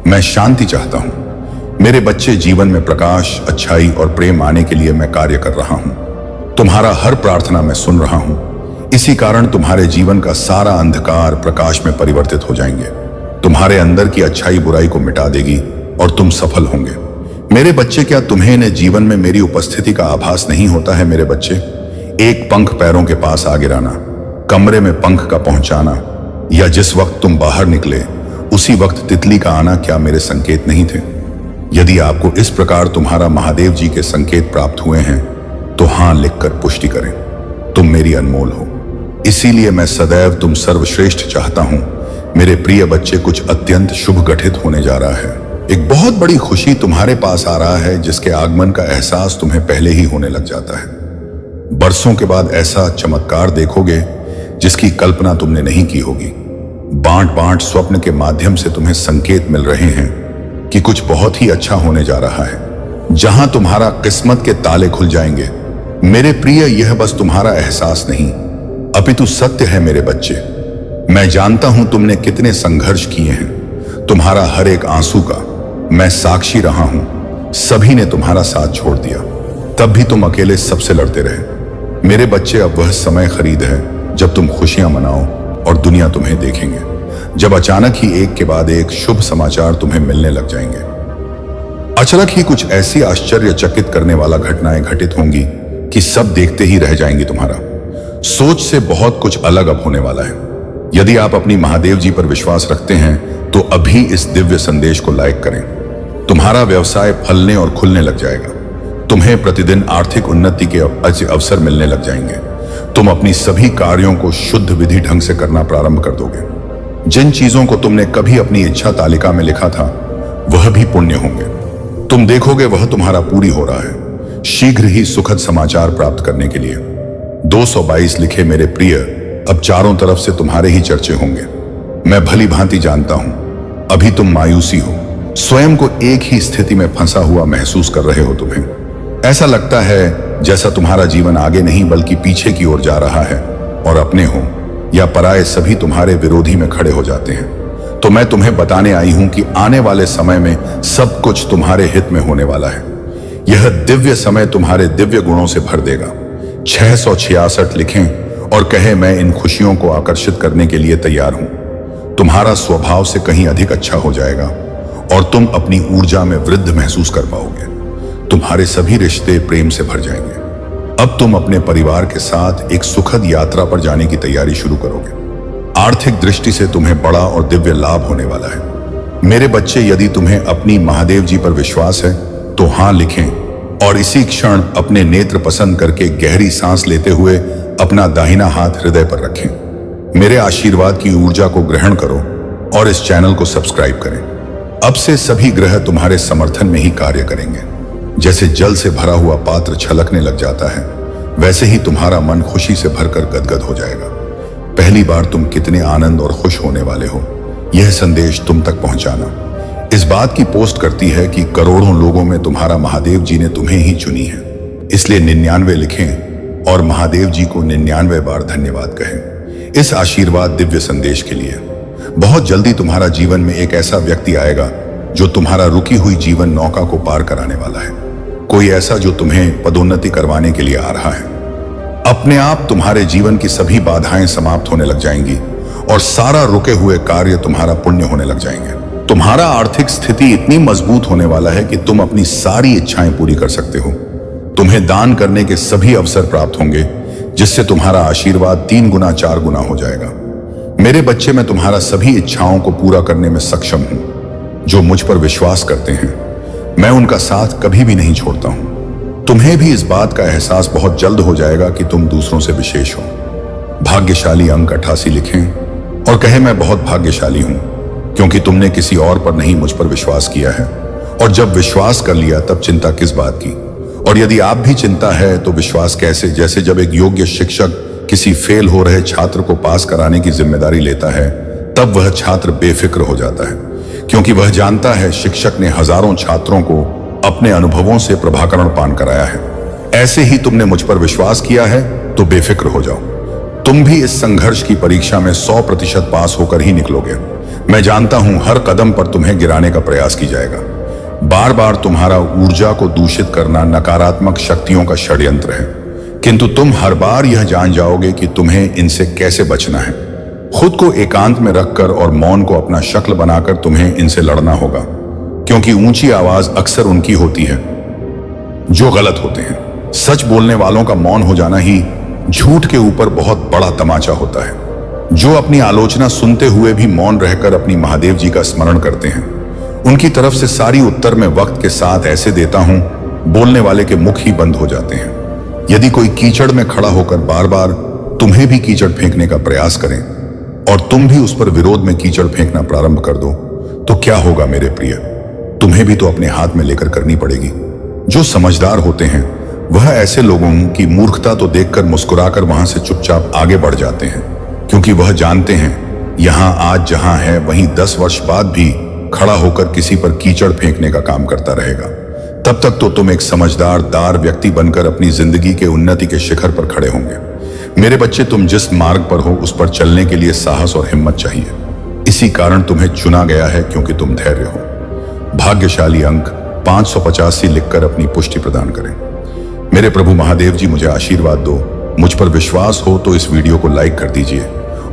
[SPEAKER 1] मैं शांति चाहता हूं। मेरे बच्चे जीवन में प्रकाश, अच्छाई और प्रेम आने के लिए मैं कार्य कर रहा हूं। तुम्हारा हर प्रार्थना मैं सुन रहा हूं। इसी कारण तुम्हारे जीवन का सारा अंधकार प्रकाश में परिवर्तित हो जाएंगे। तुम्हारे अंदर की अच्छाई बुराई को मिटा देगी और तुम सफल होंगे। मेरे बच्चे, क्या तुम्हें ने जीवन में मेरी उपस्थिति का आभास नहीं होता है? मेरे बच्चे, एक पंख पैरों के पास आ गिराना, कमरे में पंख का पहुंचाना, या जिस वक्त तुम बाहर निकले उसी वक्त तितली का आना, क्या मेरे संकेत नहीं थे? यदि आपको इस प्रकार तुम्हारा महादेव जी के संकेत प्राप्त हुए हैं तो हां लिखकर पुष्टि करें। तुम मेरी अनमोल हो, इसीलिए मैं सदैव तुम सर्वश्रेष्ठ चाहता हूं। मेरे प्रिय बच्चे, कुछ अत्यंत शुभ घटित होने जा रहा है। एक बहुत बड़ी खुशी तुम्हारे पास आ रहा है जिसके आगमन का एहसास तुम्हें पहले ही होने लग जाता है। बरसों के बाद ऐसा चमत्कार देखोगे जिसकी कल्पना तुमने नहीं की होगी। बांट बांट स्वप्न के माध्यम से तुम्हें संकेत मिल रहे हैं कि कुछ बहुत ही अच्छा होने जा रहा है, जहां तुम्हारा किस्मत के ताले खुल जाएंगे। मेरे प्रिय, यह बस तुम्हारा एहसास नहीं अपितु सत्य है। मेरे बच्चे, मैं जानता हूं तुमने कितने संघर्ष किए हैं। तुम्हारा हर एक आंसू का मैं साक्षी रहा हूं। सभी ने तुम्हारा साथ छोड़ दिया, तब भी तुम अकेले सबसे लड़ते रहे। मेरे बच्चे, अब वह समय खरीद है जब तुम खुशियां मनाओ और दुनिया तुम्हें देखेंगे, जब अचानक ही एक के बाद एक शुभ समाचार तुम्हें मिलने लग जाएंगे। अचानक ही कुछ ऐसी आश्चर्यचकित करने वाला घटनाएं घटित होंगी कि सब देखते ही रह जाएंगी। तुम्हारा सोच से बहुत कुछ अलग अब होने वाला है। यदि आप अपनी महादेव जी पर विश्वास रखते हैं तो अभी इस दिव्य संदेश को लाइक करें। तुम्हारा व्यवसाय फलने और खुलने लग जाएगा। तुम्हें प्रतिदिन आर्थिक उन्नति के अवसर मिलने लग जाएंगे। तुम अपनी सभी कार्यों को शुद्ध विधि ढंग से करना प्रारंभ कर दोगे। जिन चीजों को तुमने कभी अपनी इच्छा तालिका में लिखा था वह भी पुण्य होंगे। तुम देखोगे वह तुम्हारा पूरी हो रहा है। शीघ्र ही सुखद समाचार प्राप्त करने के लिए 222 लिखे। मेरे प्रिय, अब चारों तरफ से तुम्हारे ही चर्चे होंगे। मैं भली भांति जानता हूं अभी तुम मायूसी हो, स्वयं को एक ही स्थिति में फंसा हुआ महसूस कर रहे हो। तुम्हें ऐसा लगता है जैसा तुम्हारा जीवन आगे नहीं बल्कि पीछे की ओर जा रहा है और अपने हो या पराये सभी तुम्हारे विरोधी में खड़े हो जाते हैं। तो मैं तुम्हें बताने आई हूं कि आने वाले समय में सब कुछ तुम्हारे हित में होने वाला है। यह दिव्य समय तुम्हारे दिव्य गुणों से भर देगा। 666 लिखें और कहे, मैं इन खुशियों को आकर्षित करने के लिए तैयार हूं। तुम्हारा स्वभाव से कहीं अधिक अच्छा हो जाएगा और तुम अपनी ऊर्जा में वृद्धि महसूस कर पाओगे। तुम्हारे सभी रिश्ते प्रेम से भर जाएंगे। अब तुम अपने परिवार के साथ एक सुखद यात्रा पर जाने की तैयारी शुरू करोगे। आर्थिक दृष्टि से तुम्हें बड़ा और दिव्य लाभ होने वाला है। मेरे बच्चे, यदि तुम्हें अपनी महादेव जी पर विश्वास है तो हां लिखें और इसी क्षण अपने नेत्र पसंद करके गहरी सांस लेते हुए अपना दाहिना हाथ हृदय पर रखें। मेरे आशीर्वाद की ऊर्जा को ग्रहण करो और इस चैनल को सब्सक्राइब करें। अब से सभी ग्रह तुम्हारे समर्थन में ही कार्य करेंगे। जैसे जल से भरा हुआ पात्र छलकने लग जाता है, वैसे ही तुम्हारा मन खुशी से भरकर गदगद हो जाएगा। पहली बार तुम कितने आनंद और खुश होने वाले हो, यह संदेश तुम तक पहुंचाना इस बात की पोस्ट करती है कि करोड़ों लोगों में तुम्हारा महादेव जी ने तुम्हें ही चुनी है। इसलिए 99 लिखें और महादेव जी को 99 बार धन्यवाद कहें इस आशीर्वाद दिव्य संदेश के लिए। बहुत जल्दी तुम्हारा जीवन में एक ऐसा व्यक्ति आएगा जो तुम्हारा रुकी हुई जीवन नौका को पार कराने वाला है। कोई ऐसा जो तुम्हें पदोन्नति करवाने के लिए आ रहा है। अपने आप तुम्हारे जीवन की सभी बाधाएं समाप्त होने लग जाएंगी और सारा रुके हुए कार्य तुम्हारा पुण्य होने लग जाएंगे। तुम्हारा आर्थिक स्थिति इतनी मजबूत होने वाला है कि तुम अपनी सारी इच्छाएं पूरी कर सकते हो। तुम्हें दान करने के सभी अवसर प्राप्त होंगे जिससे तुम्हारा आशीर्वाद 3 गुना 4 गुना हो जाएगा। मेरे बच्चे, मैं तुम्हारा सभी इच्छाओं को पूरा करने में सक्षम हूं। जो मुझ पर विश्वास करते हैं मैं उनका साथ कभी भी नहीं छोड़ता हूं। तुम्हें भी इस बात का एहसास बहुत जल्द हो जाएगा कि तुम दूसरों से विशेष हो। भाग्यशाली अंक 88 लिखें और कहें, मैं बहुत भाग्यशाली हूं क्योंकि तुमने किसी और पर नहीं मुझ पर विश्वास किया है। और जब विश्वास कर लिया तब चिंता किस बात की। और यदि आप भी चिंता है तो विश्वास कैसे। जैसे जब एक योग्य शिक्षक किसी फेल हो रहे छात्र को पास कराने की जिम्मेदारी लेता है, तब वह छात्र बेफिक्र हो जाता है क्योंकि वह जानता है शिक्षक ने हजारों छात्रों को अपने अनुभवों से प्रभाकरण पान कराया है। ऐसे ही तुमने मुझ पर विश्वास किया है तो बेफिक्र हो जाओ। तुम भी इस संघर्ष की परीक्षा में 100% पास होकर ही निकलोगे। मैं जानता हूं हर कदम पर तुम्हें गिराने का प्रयास की जाएगा। बार बार तुम्हारा ऊर्जा को दूषित करना नकारात्मक शक्तियों का षड्यंत्र है, किंतु तुम हर बार यह जान जाओगे कि तुम्हें इनसे कैसे बचना है। खुद को एकांत में रखकर और मौन को अपना शक्ल बनाकर तुम्हें इनसे लड़ना होगा, क्योंकि ऊंची आवाज अक्सर उनकी होती है जो गलत होते हैं। सच बोलने वालों का मौन हो जाना ही झूठ के ऊपर बहुत बड़ा तमाचा होता है। जो अपनी आलोचना सुनते हुए भी मौन रहकर अपनी महादेव जी का स्मरण करते हैं, उनकी तरफ से सारी उत्तर मैं वक्त के साथ ऐसे देता हूं, बोलने वाले के मुख ही बंद हो जाते हैं। यदि कोई कीचड़ में खड़ा होकर बार बार तुम्हें भी कीचड़ फेंकने का प्रयास करें और तुम भी उस पर विरोध में कीचड़ फेंकना प्रारंभ कर दो, तो क्या होगा मेरे प्रिय? तुम्हें भी तो अपने हाथ में लेकर करनी पड़ेगी। जो समझदार होते हैं वह ऐसे लोगों की मूर्खता तो देखकर मुस्कुराकर वहां से चुपचाप आगे बढ़ जाते हैं, क्योंकि वह जानते हैं यहां आज जहां है वहीं 10 वर्ष बाद भी खड़ा होकर किसी पर कीचड़ फेंकने का काम करता रहेगा। तब तक तो तुम एक समझदार व्यक्ति बनकर अपनी जिंदगी के उन्नति के शिखर पर खड़े होंगे। मेरे बच्चे, तुम जिस मार्ग पर हो उस पर चलने के लिए साहस और हिम्मत चाहिए। इसी कारण तुम्हें चुना गया है, क्योंकि तुम धैर्य हो। भाग्यशाली अंक 585 लिखकर अपनी पुष्टि प्रदान करें। मेरे प्रभु महादेव जी मुझे आशीर्वाद दो। मुझ पर विश्वास हो तो इस वीडियो को लाइक कर दीजिए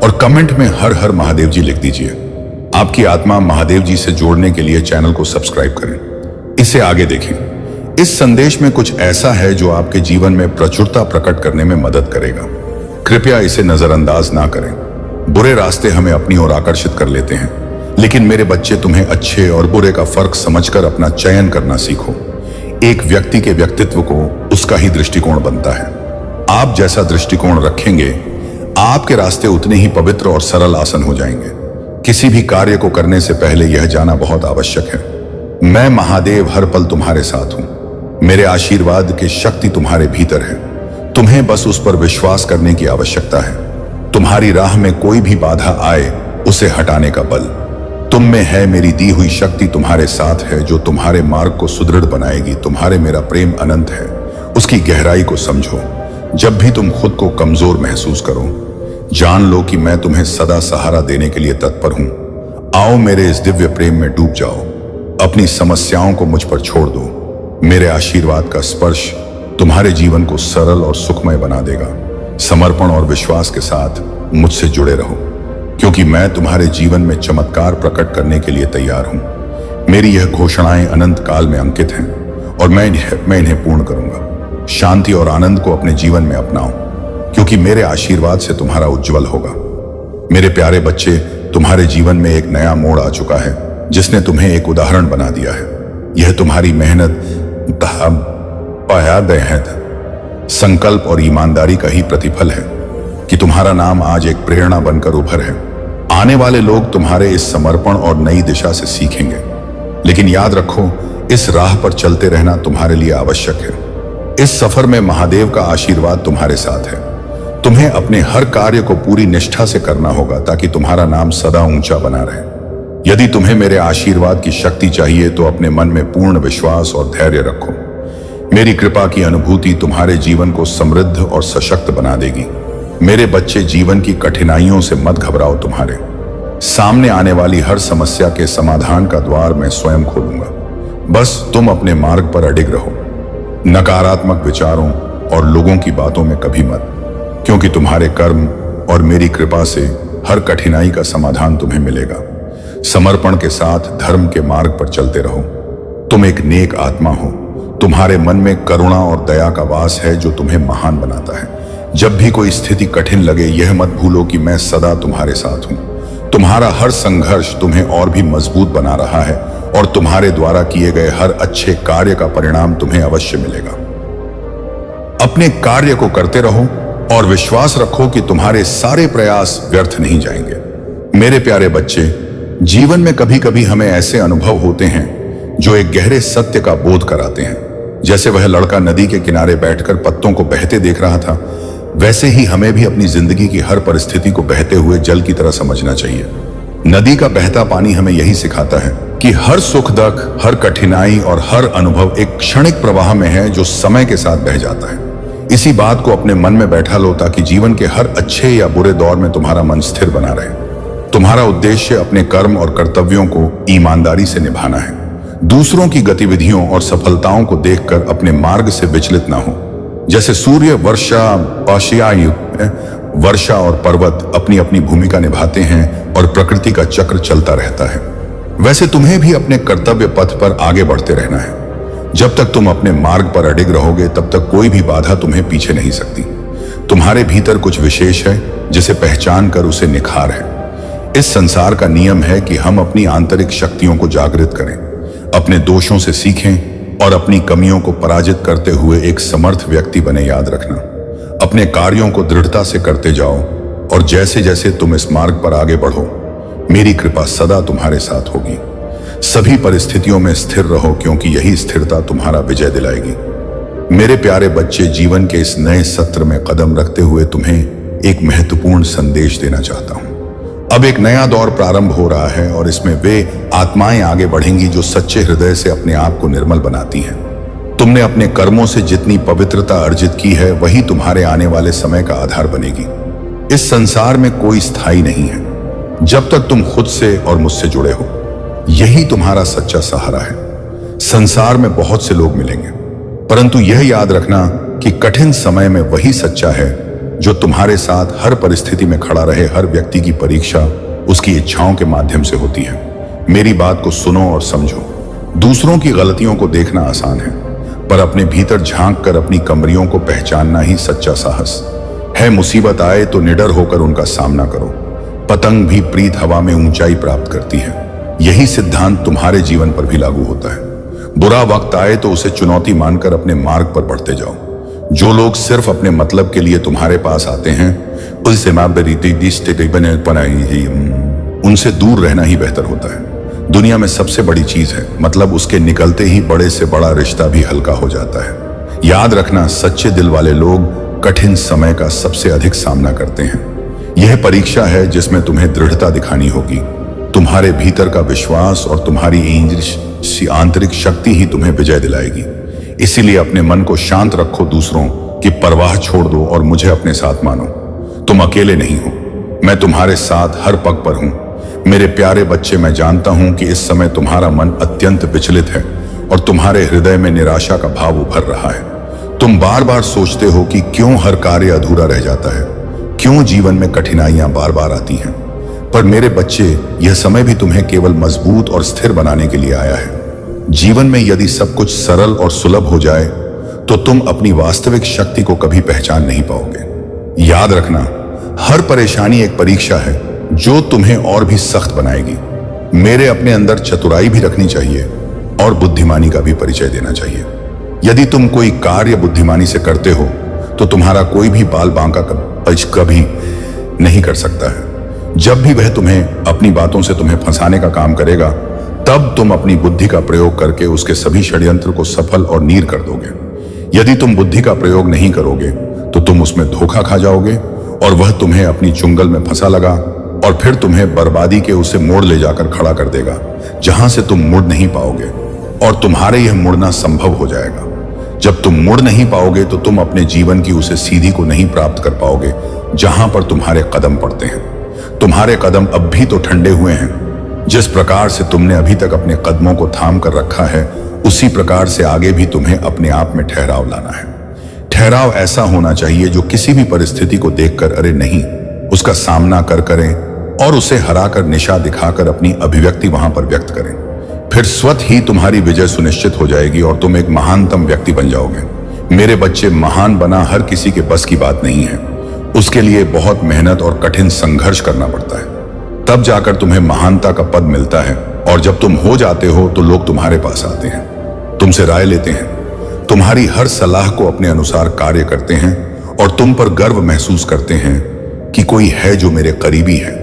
[SPEAKER 1] और कमेंट में हर हर महादेव जी लिख दीजिए। आपकी आत्मा महादेव जी से जोड़ने के लिए चैनल को सब्सक्राइब करें। इसे आगे देखें। इस संदेश में कुछ ऐसा है जो आपके जीवन में प्रचुरता प्रकट करने में मदद करेगा। कृपया इसे नजरअंदाज ना करें। बुरे रास्ते हमें अपनी ओर आकर्षित कर लेते हैं, लेकिन मेरे बच्चे, तुम्हें अच्छे और बुरे का फर्क समझकर अपना चयन करना सीखो। एक व्यक्ति के व्यक्तित्व को उसका ही दृष्टिकोण बनता है। आप जैसा दृष्टिकोण रखेंगे, आपके रास्ते उतने ही पवित्र और सरल आसान हो जाएंगे। किसी भी कार्य को करने से पहले यह जाना बहुत आवश्यक है, मैं महादेव हर पल तुम्हारे साथ हूं। मेरे आशीर्वाद की शक्ति तुम्हारे भीतर है। तुम्हें बस उस पर विश्वास करने की आवश्यकता है। तुम्हारी राह में कोई भी बाधा आए, उसे हटाने का बल तुम में है। मेरी दी हुई शक्ति तुम्हारे साथ है, जो तुम्हारे मार्ग को सुदृढ़ बनाएगी। तुम्हारे मेरा प्रेम अनंत है, उसकी गहराई को समझो। जब भी तुम खुद को कमजोर महसूस करो, जान लो कि मैं तुम्हें सदा सहारा देने के लिए तत्पर हूं। आओ मेरे इस दिव्य प्रेम में डूब जाओ। अपनी समस्याओं को मुझ पर छोड़ दो। मेरे आशीर्वाद का स्पर्श तुम्हारे जीवन को सरल और सुखमय बना देगा। समर्पण और विश्वास के साथ मुझसे जुड़े रहो, क्योंकि मैं तुम्हारे जीवन में चमत्कार प्रकट करने के लिए तैयार हूं। मेरी यह घोषणाएं अनंत काल में अंकित हैं और मैं इन्हें पूर्ण करूंगा। शांति और आनंद को अपने जीवन में अपनाओ, क्योंकि मेरे आशीर्वाद से तुम्हारा उज्जवल होगा। मेरे प्यारे बच्चे, तुम्हारे जीवन में एक नया मोड़ आ चुका है, जिसने तुम्हें एक उदाहरण बना दिया है। यह तुम्हारी मेहनत, संकल्प और ईमानदारी का ही प्रतिफल है कि तुम्हारा नाम आज एक प्रेरणा बनकर उभर है। आने वाले लोग तुम्हारे इस समर्पण और नई दिशा से सीखेंगे, लेकिन याद रखो, इस राह पर चलते रहना तुम्हारे लिए आवश्यक है। इस सफर में महादेव का आशीर्वाद तुम्हारे साथ है। तुम्हें अपने हर कार्य को पूरी निष्ठा से करना होगा, ताकि तुम्हारा नाम सदा ऊंचा बना रहे। यदि तुम्हें मेरे आशीर्वाद की शक्ति चाहिए तो अपने मन में पूर्ण विश्वास और धैर्य रखो। मेरी कृपा की अनुभूति तुम्हारे जीवन को समृद्ध और सशक्त बना देगी। मेरे बच्चे, जीवन की कठिनाइयों से मत घबराओ। तुम्हारे सामने आने वाली हर समस्या के समाधान का द्वार मैं स्वयं खोलूंगा। बस तुम अपने मार्ग पर अडिग रहो। नकारात्मक विचारों और लोगों की बातों में कभी मत, क्योंकि तुम्हारे कर्म और मेरी कृपा से हर कठिनाई का समाधान तुम्हें मिलेगा। समर्पण के साथ धर्म के मार्ग पर चलते रहो। तुम एक नेक आत्मा हो। तुम्हारे मन में करुणा और दया का वास है, जो तुम्हें महान बनाता है। जब भी कोई स्थिति कठिन लगे, यह मत भूलो कि मैं सदा तुम्हारे साथ हूं। तुम्हारा हर संघर्ष तुम्हें और भी मजबूत बना रहा है और तुम्हारे द्वारा किए गए हर अच्छे कार्य का परिणाम तुम्हें अवश्य मिलेगा। अपने कार्य को करते रहो और विश्वास रखो कि तुम्हारे सारे प्रयास व्यर्थ नहीं जाएंगे। मेरे प्यारे बच्चे, जीवन में कभी कभी हमें ऐसे अनुभव होते हैं जो एक गहरे सत्य का बोध कराते हैं। जैसे वह लड़का नदी के किनारे बैठकर पत्तों को बहते देख रहा था, वैसे ही हमें भी अपनी जिंदगी की हर परिस्थिति को बहते हुए जल की तरह समझना चाहिए। नदी का बहता पानी हमें यही सिखाता है कि हर सुख दुख, हर कठिनाई और हर अनुभव एक क्षणिक प्रवाह में है जो समय के साथ बह जाता है। इसी बात को अपने मन में बैठा लो ताकि जीवन के हर अच्छे या बुरे दौर में तुम्हारा मन स्थिर बना रहे। तुम्हारा उद्देश्य अपने कर्म और कर्तव्यों को ईमानदारी से निभाना है। दूसरों की गतिविधियों और सफलताओं को देखकर अपने मार्ग से विचलित ना हो। जैसे सूर्य, वर्षा और पर्वत अपनी अपनी भूमिका निभाते हैं और प्रकृति का चक्र चलता रहता है, वैसे तुम्हें भी अपने कर्तव्य पथ पर आगे बढ़ते रहना है। जब तक तुम अपने मार्ग पर अडिग रहोगे तब तक कोई भी बाधा तुम्हें पीछे नहीं सकती। तुम्हारे भीतर कुछ विशेष है जिसे पहचान कर उसे निखार है। इस संसार का नियम है कि हम अपनी आंतरिक शक्तियों को जागृत करें, अपने दोषों से सीखें और अपनी कमियों को पराजित करते हुए एक समर्थ व्यक्ति बने। याद रखना, अपने कार्यों को दृढ़ता से करते जाओ और जैसे जैसे तुम इस मार्ग पर आगे बढ़ो, मेरी कृपा सदा तुम्हारे साथ होगी। सभी परिस्थितियों में स्थिर रहो क्योंकि यही स्थिरता तुम्हारा विजय दिलाएगी। मेरे प्यारे बच्चे, जीवन के इस नए सत्र में कदम रखते हुए तुम्हें एक महत्वपूर्ण संदेश देना चाहता हूं। अब एक नया दौर प्रारंभ हो रहा है और इसमें वे आत्माएं आगे बढ़ेंगी जो सच्चे हृदय से अपने आप को निर्मल बनाती हैं। तुमने अपने कर्मों से जितनी पवित्रता अर्जित की है वही तुम्हारे आने वाले समय का आधार बनेगी। इस संसार में कोई स्थायी नहीं है जब तक तुम खुद से और मुझसे जुड़े हो। यही तुम्हारा सच्चा सहारा है। संसार में बहुत से लोग मिलेंगे, परंतु यह याद रखना कि कठिन समय में वही सच्चा है जो तुम्हारे साथ हर परिस्थिति में खड़ा रहे। हर व्यक्ति की परीक्षा उसकी इच्छाओं के माध्यम से होती है। मेरी बात को सुनो और समझो। दूसरों की गलतियों को देखना आसान है, पर अपने भीतर झांक कर अपनी कमरियों को पहचानना ही सच्चा साहस है। मुसीबत आए तो निडर होकर उनका सामना करो। पतंग भी प्रीत हवा में ऊंचाई प्राप्त करती है। यही सिद्धांत तुम्हारे जीवन पर भी लागू होता है। बुरा वक्त आए तो उसे चुनौती मानकर अपने मार्ग पर बढ़ते जाओ। जो लोग सिर्फ अपने मतलब के लिए तुम्हारे पास आते हैं उनसे दूर रहना ही बेहतर होता है। दुनिया में सबसे बड़ी चीज है, मतलब उसके निकलते ही बड़े से बड़ा रिश्ता भी हल्का हो जाता है। याद रखना, सच्चे दिल वाले लोग कठिन समय का सबसे अधिक सामना करते हैं। यह परीक्षा है जिसमें तुम्हें दृढ़ता दिखानी होगी। तुम्हारे भीतर का विश्वास और तुम्हारी आंतरिक शक्ति ही तुम्हें विजय दिलाएगी। इसीलिए अपने मन को शांत रखो, दूसरों की परवाह छोड़ दो और मुझे अपने साथ मानो। तुम अकेले नहीं हो, मैं तुम्हारे साथ हर पग पर हूं। मेरे प्यारे बच्चे, मैं जानता हूं कि इस समय तुम्हारा मन अत्यंत विचलित है और तुम्हारे हृदय में निराशा का भाव उभर रहा है। तुम बार बार सोचते हो कि क्यों हर कार्य अधूरा रह जाता है, क्यों जीवन में कठिनाइयां बार बार आती हैं। पर मेरे बच्चे, यह समय भी तुम्हें केवल मजबूत और स्थिर बनाने के लिए आया है। जीवन में यदि सब कुछ सरल और सुलभ हो जाए तो तुम अपनी वास्तविक शक्ति को कभी पहचान नहीं पाओगे। याद रखना, हर परेशानी एक परीक्षा है जो तुम्हें और भी सख्त बनाएगी। मेरे अपने अंदर चतुराई भी रखनी चाहिए और बुद्धिमानी का भी परिचय देना चाहिए। यदि तुम कोई कार्य बुद्धिमानी से करते हो तो तुम्हारा कोई भी बाल बांका कभी नहीं कर सकता है। जब भी वह तुम्हें अपनी बातों से तुम्हें फंसाने का काम करेगा, तब तुम अपनी बुद्धि का प्रयोग करके उसके सभी षड्यंत्र को सफल और नीर कर दोगे। यदि तुम बुद्धि का प्रयोग नहीं करोगे तो तुम उसमें धोखा खा जाओगे और वह तुम्हें अपनी चुंगल में फंसा लगा और फिर तुम्हें बर्बादी के उसे मोड़ ले जाकर खड़ा कर देगा, जहां से तुम मुड़ नहीं पाओगे और तुम्हारे यह मुड़ना संभव हो जाएगा। जब तुम मुड़ नहीं पाओगे तो तुम अपने जीवन की उसे सीधी को नहीं प्राप्त कर पाओगे जहां पर तुम्हारे कदम पड़ते हैं। तुम्हारे कदम अब भी तो ठंडे हुए हैं। जिस प्रकार से तुमने अभी तक अपने कदमों को थाम कर रखा है, उसी प्रकार से आगे भी तुम्हें अपने आप में ठहराव लाना है। ठहराव ऐसा होना चाहिए जो किसी भी परिस्थिति को देखकर अरे नहीं, उसका सामना करें और उसे हराकर निशा दिखाकर अपनी अभिव्यक्ति वहां पर व्यक्त करें। फिर स्वतः ही तुम्हारी विजय सुनिश्चित हो जाएगी और तुम एक महानतम व्यक्ति बन जाओगे। मेरे बच्चे, महान बना हर किसी के बस की बात नहीं है। उसके लिए बहुत मेहनत और कठिन संघर्ष करना पड़ता है, तब जाकर तुम्हें महानता का पद मिलता है। और जब तुम हो जाते हो तो लोग तुम्हारे पास आते हैं, तुमसे राय लेते हैं, तुम्हारी हर सलाह को अपने अनुसार कार्य करते हैं और तुम पर गर्व महसूस करते हैं कि कोई है जो मेरे करीबी है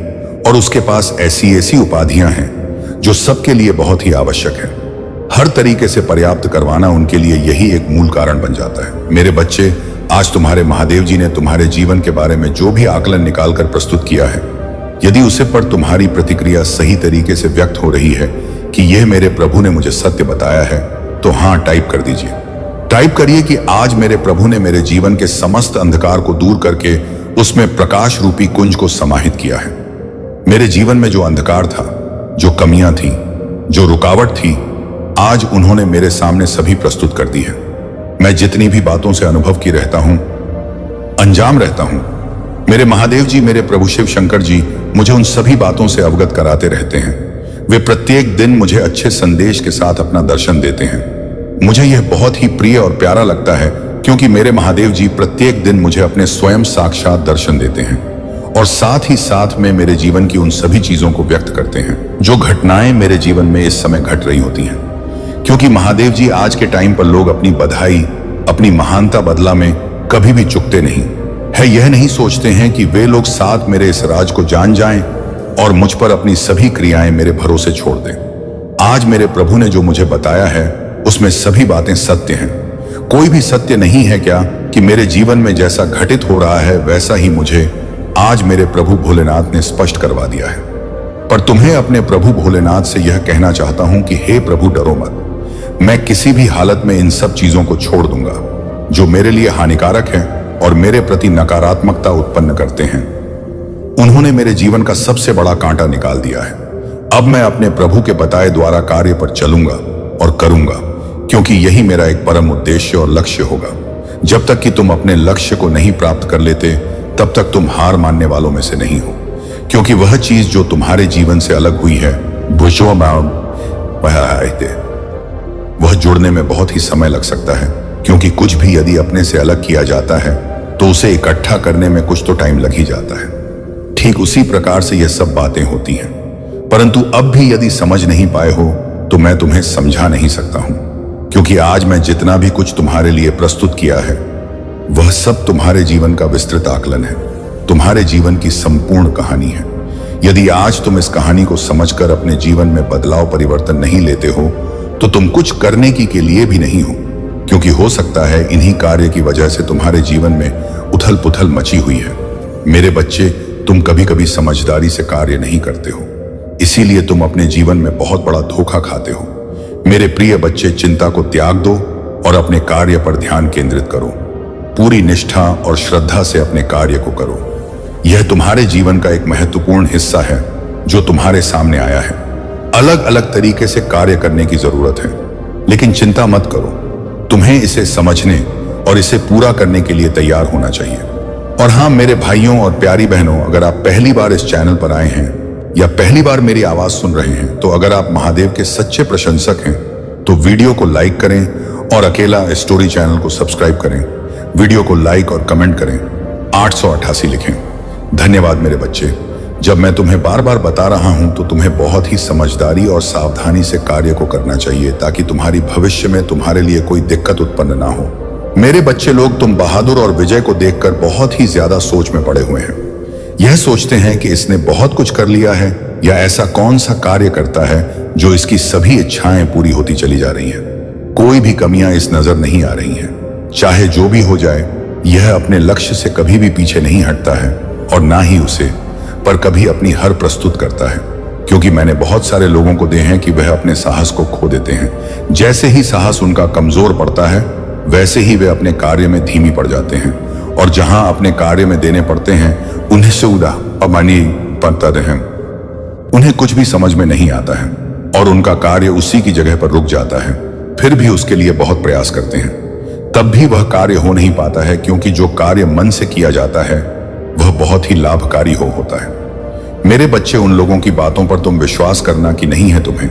[SPEAKER 1] और उसके पास ऐसी ऐसी उपाधियां हैं जो सबके लिए बहुत ही आवश्यक है। हर तरीके से पर्याप्त करवाना उनके लिए यही एक मूल कारण बन जाता है। मेरे बच्चे, आज तुम्हारे महादेव जी ने तुम्हारे जीवन के बारे में जो भी आकलन निकालकर प्रस्तुत किया है, यदि उसे पर तुम्हारी प्रतिक्रिया सही तरीके से व्यक्त हो रही है कि यह मेरे प्रभु ने मुझे सत्य बताया है, तो हां टाइप कर दीजिए। टाइप करिए कि आज मेरे प्रभु ने मेरे जीवन के समस्त अंधकार को दूर करके उसमें प्रकाश रूपी कुंज को समाहित किया है। मेरे जीवन में जो अंधकार था, जो कमियां थी, जो रुकावट थी, आज उन्होंने मेरे सामने सभी प्रस्तुत कर दी है। मैं जितनी भी बातों से अनुभव की रहता हूं, अंजाम रहता हूं, मेरे महादेव जी, मेरे प्रभु शिव शंकर जी मुझे उन सभी बातों से अवगत कराते रहते हैं। वे प्रत्येक दिन मुझे अच्छे संदेश के साथ अपना दर्शन देते हैं। मुझे यह बहुत ही प्रिय और प्यारा लगता है, क्योंकि मेरे महादेव जी प्रत्येक दिन मुझे अपने स्वयं साक्षात दर्शन देते हैं और साथ ही साथ में मेरे जीवन की उन सभी चीजों को व्यक्त करते हैं जो घटनाएं मेरे जीवन में इस समय घट रही होती हैं। क्योंकि महादेव जी, आज के टाइम पर लोग अपनी बधाई, अपनी महानता बदला में कभी भी चुकते नहीं है। यह नहीं सोचते हैं कि वे लोग साथ मेरे इस राज को जान जाएं और मुझ पर अपनी सभी क्रियाएं मेरे भरोसे छोड़ दें। आज मेरे प्रभु ने जो मुझे बताया है, उसमें सभी बातें सत्य हैं। कोई भी सत्य नहीं है क्या कि मेरे जीवन में जैसा घटित हो रहा है, वैसा ही मुझे आज मेरे प्रभु भोलेनाथ ने स्पष्ट करवा दिया है। पर तुम्हें अपने प्रभु भोलेनाथ से यह कहना चाहता हूं कि हे प्रभु, डरो मत। मैं किसी भी हालत में इन सब चीजों को छोड़ दूंगा जो मेरे लिए हानिकारक है और मेरे प्रति नकारात्मकता उत्पन्न करते हैं। उन्होंने मेरे जीवन का सबसे बड़ा कांटा निकाल दिया है। अब मैं अपने प्रभु के बताए द्वारा कार्य पर चलूंगा और करूंगा, क्योंकि यही मेरा एक परम उद्देश्य और लक्ष्य होगा। जब तक कि तुम अपने लक्ष्य को नहीं प्राप्त कर लेते, तब तक तुम हार मानने वालों में से नहीं हो। क्योंकि वह चीज जो तुम्हारे जीवन से अलग हुई है, वह जुड़ने में बहुत ही समय लग सकता है। क्योंकि कुछ भी यदि अपने से अलग किया जाता है, तो उसे इकट्ठा करने में कुछ तो टाइम लग ही जाता है। ठीक उसी प्रकार से यह सब बातें होती हैं। परंतु अब भी यदि समझ नहीं पाए हो, तो मैं तुम्हें समझा नहीं सकता हूं। क्योंकि आज मैं जितना भी कुछ तुम्हारे लिए प्रस्तुत किया है, वह सब तुम्हारे जीवन का विस्तृत आकलन है, तुम्हारे जीवन की संपूर्ण कहानी है। यदि आज तुम इस कहानी को समझकर अपने जीवन में बदलाव परिवर्तन नहीं लेते हो, तो तुम कुछ करने की के लिए भी नहीं हो। क्योंकि हो सकता है इन्हीं कार्य की वजह से तुम्हारे जीवन में उथल पुथल मची हुई है। मेरे बच्चे, तुम कभी कभी समझदारी से कार्य नहीं करते हो, इसीलिए तुम अपने जीवन में बहुत बड़ा धोखा खाते हो। मेरे प्रिय बच्चे, चिंता को त्याग दो और अपने कार्य पर ध्यान केंद्रित करो। पूरी निष्ठा और श्रद्धा से अपने कार्य को करो। यह तुम्हारे जीवन का एक महत्वपूर्ण हिस्सा है जो तुम्हारे सामने आया है। अलग अलग तरीके से कार्य करने की जरूरत है, लेकिन चिंता मत करो। तुम्हें इसे समझने और इसे पूरा करने के लिए तैयार होना चाहिए। और हाँ मेरे भाइयों और प्यारी बहनों, अगर आप पहली बार इस चैनल पर आए हैं या पहली बार मेरी आवाज सुन रहे हैं, तो अगर आप महादेव के सच्चे प्रशंसक हैं, तो वीडियो को लाइक करें और अकेला स्टोरी चैनल को सब्सक्राइब करें। वीडियो को लाइक और कमेंट करें, 888 लिखें। धन्यवाद मेरे बच्चे। जब मैं तुम्हें बार बार बता रहा हूं, तो तुम्हें बहुत ही समझदारी और सावधानी से कार्य को करना चाहिए, ताकि तुम्हारी भविष्य में तुम्हारे लिए कोई दिक्कत उत्पन्न ना हो। मेरे बच्चे लोग, तुम बहादुर और विजय को देखकर बहुत ही ज्यादा सोच में पड़े हुए हैं। यह सोचते हैं कि इसने बहुत कुछ कर लिया है, या ऐसा कौन सा कार्य करता है जो इसकी सभी इच्छाएं पूरी होती चली जा रही हैं। कोई भी कमियां इस नजर नहीं आ रही हैं। चाहे जो भी हो जाए, यह अपने लक्ष्य से कभी भी पीछे नहीं हटता है और ना ही उसे पर कभी अपनी हर प्रस्तुत करता है। क्योंकि मैंने बहुत सारे लोगों को देखे हैं कि वह अपने साहस को खो देते हैं। जैसे ही साहस उनका कमजोर पड़ता है, वैसे ही वे अपने कार्य में धीमी पड़ जाते हैं, और जहां अपने कार्य में देने पड़ते हैं, उन्हें सऊदा अमानी पड़ता रहे। उन्हें कुछ भी समझ में नहीं आता है और उनका कार्य उसी की जगह पर रुक जाता है। फिर भी उसके लिए बहुत प्रयास करते हैं, तब भी वह कार्य हो नहीं पाता है। क्योंकि जो कार्य मन से किया जाता है, वह बहुत ही लाभकारी होता है। मेरे बच्चे, उन लोगों की बातों पर तुम विश्वास करना कि नहीं है तुम्हें,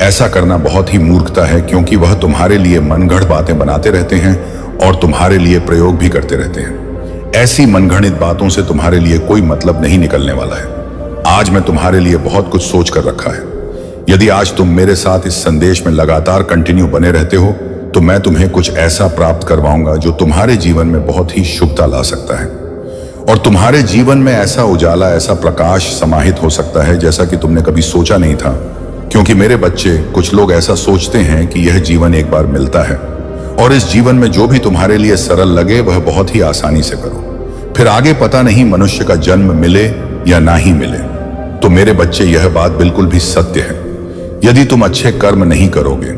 [SPEAKER 1] ऐसा करना बहुत ही मूर्खता है। क्योंकि वह तुम्हारे लिए मनगढ़ बातें बनाते रहते हैं और तुम्हारे लिए प्रयोग भी करते रहते हैं। ऐसी मनगढ़ित बातों से तुम्हारे लिए कोई मतलब नहीं निकलने वाला है। आज मैं तुम्हारे लिए बहुत कुछ सोच कर रखा है। यदि आज तुम मेरे साथ इस संदेश में लगातार कंटिन्यू बने रहते हो, तो मैं तुम्हें कुछ ऐसा प्राप्त करवाऊंगा जो तुम्हारे जीवन में बहुत ही शुभता ला सकता है, और तुम्हारे जीवन में ऐसा उजाला, ऐसा प्रकाश समाहित हो सकता है जैसा कि तुमने कभी सोचा नहीं था। क्योंकि मेरे बच्चे, कुछ लोग ऐसा सोचते हैं कि यह जीवन एक बार मिलता है, और इस जीवन में जो भी तुम्हारे लिए सरल लगे वह बहुत ही आसानी से करो। फिर आगे पता नहीं मनुष्य का जन्म मिले या ना ही मिले। तो मेरे बच्चे, यह बात बिल्कुल भी सत्य है। यदि तुम अच्छे कर्म नहीं करोगे,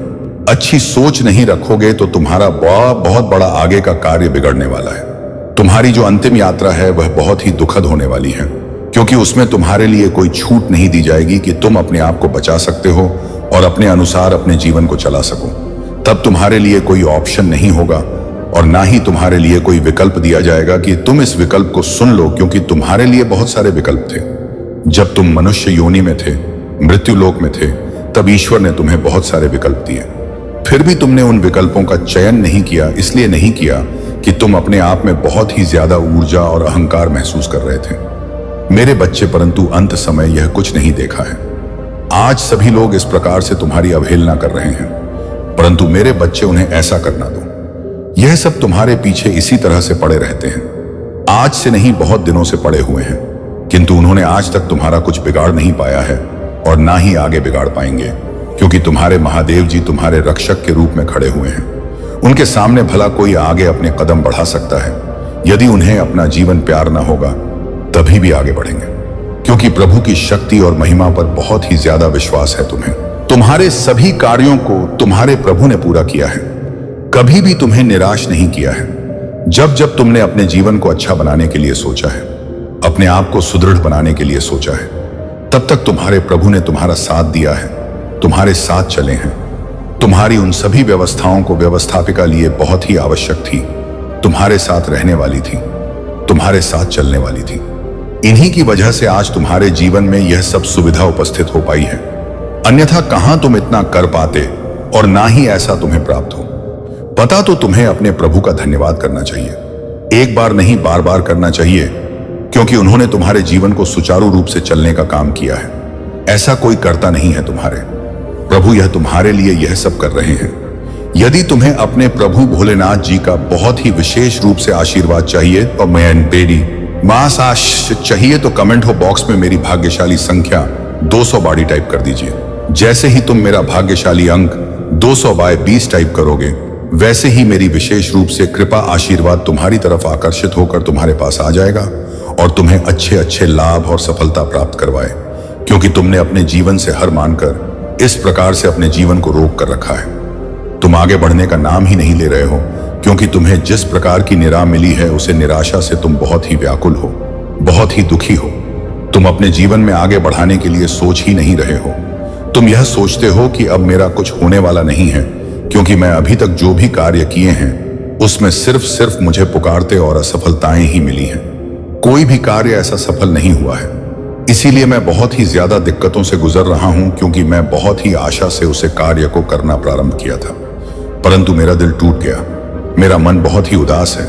[SPEAKER 1] अच्छी सोच नहीं रखोगे, तो तुम्हारा बहुत बड़ा आगे का कार्य बिगड़ने वाला है। तुम्हारी जो अंतिम यात्रा है वह बहुत ही दुखद होने वाली है, क्योंकि उसमें तुम्हारे लिए कोई छूट नहीं दी जाएगी कि तुम अपने आप को बचा सकते हो और अपने अनुसार अपने जीवन को चला सको। तब तुम्हारे लिए कोई ऑप्शन नहीं होगा और ना ही तुम्हारे लिए कोई विकल्प दिया जाएगा कि तुम इस विकल्प को सुन लो, क्योंकि तुम्हारे लिए बहुत सारे विकल्प थे। जब तुम मनुष्य योनि में थे, मृत्यु लोक में थे, तब ईश्वर ने तुम्हें बहुत सारे विकल्प दिए। फिर भी तुमने उन विकल्पों का चयन नहीं किया। इसलिए नहीं किया कि तुम अपने आप में बहुत ही ज्यादा ऊर्जा और अहंकार महसूस कर रहे थे। मेरे बच्चे, परंतु अंत समय यह कुछ नहीं देखा है। आज सभी लोग इस प्रकार से तुम्हारी अवहेलना कर रहे हैं, परंतु मेरे बच्चे, उन्हें ऐसा करना दो। यह सब तुम्हारे पीछे इसी तरह से पड़े रहते हैं। आज से नहीं, बहुत दिनों से पड़े हुए हैं, किंतु उन्होंने आज तक तुम्हारा कुछ बिगाड़ नहीं पाया है और ना ही आगे बिगाड़ पाएंगे, क्योंकि तुम्हारे महादेव जी तुम्हारे रक्षक के रूप में खड़े हुए हैं। उनके सामने भला कोई आगे अपने कदम बढ़ा सकता है? यदि उन्हें अपना जीवन प्यार ना होगा तभी भी आगे बढ़ेंगे, क्योंकि प्रभु की शक्ति और महिमा पर बहुत ही ज्यादा विश्वास है तुम्हें। तुम्हारे सभी कार्यों को तुम्हारे प्रभु ने पूरा किया है, कभी भी तुम्हें निराश नहीं किया है। जब जब तुमने अपने जीवन को अच्छा बनाने के लिए सोचा है, अपने आप को सुदृढ़ बनाने के लिए सोचा है, तब तक तुम्हारे प्रभु ने तुम्हारा साथ दिया है, तुम्हारे साथ चले हैं। तुम्हारी उन सभी व्यवस्थाओं को व्यवस्थापिका लिए बहुत ही आवश्यक थी, तुम्हारे साथ रहने वाली थी, तुम्हारे साथ चलने वाली थी। इन्हीं की वजह से आज तुम्हारे जीवन में यह सब सुविधा उपस्थित हो पाई है, अन्यथा कहां तुम इतना कर पाते और ना ही ऐसा तुम्हें प्राप्त हो। पता तो तुम्हें अपने प्रभु का धन्यवाद करना चाहिए, एक बार नहीं बार बार करना चाहिए, क्योंकि उन्होंने तुम्हारे जीवन को सुचारू रूप से चलने का काम किया है। ऐसा कोई करता नहीं है तुम्हारे प्रभु, यह तुम्हारे लिए यह सब कर रहे हैं। यदि तुम्हें अपने प्रभु भोलेनाथ जी का बहुत ही विशेष रूप से आशीर्वाद चाहिए और चाहिए तो कमेंट हो बॉक्स में मेरी भाग्यशाली संख्या 200 बाड़ी टाइप कर दीजिए। जैसे ही तुम मेरा भाग्यशाली अंक 200/20 टाइप करोगे, वैसे ही मेरी विशेष रूप से कृपा आशीर्वाद तुम्हारी तरफ आकर्षित होकर तुम्हारे पास आ जाएगा और तुम्हें अच्छे अच्छे लाभ और सफलता प्राप्त करवाए, क्योंकि तुमने अपने जीवन से हार मानकर इस प्रकार से अपने जीवन को रोक कर रखा है। तुम आगे बढ़ने का नाम ही नहीं ले रहे हो, क्योंकि तुम्हें जिस प्रकार की निराशा मिली है, उसे निराशा से तुम बहुत ही व्याकुल हो, बहुत ही दुखी हो। तुम अपने जीवन में आगे बढ़ाने के लिए सोच ही नहीं रहे हो। तुम यह सोचते हो कि अब मेरा कुछ होने वाला नहीं है, क्योंकि मैं अभी तक जो भी कार्य किए हैं उसमें सिर्फ मुझे पुकारते और असफलताएं ही मिली हैं। कोई भी कार्य ऐसा सफल नहीं हुआ है। इसीलिए मैं बहुत ही ज्यादा दिक्कतों से गुजर रहा हूं, क्योंकि मैं बहुत ही आशा से उसे कार्य को करना प्रारंभ किया था, परंतु मेरा दिल टूट गया। मेरा मन बहुत ही उदास है।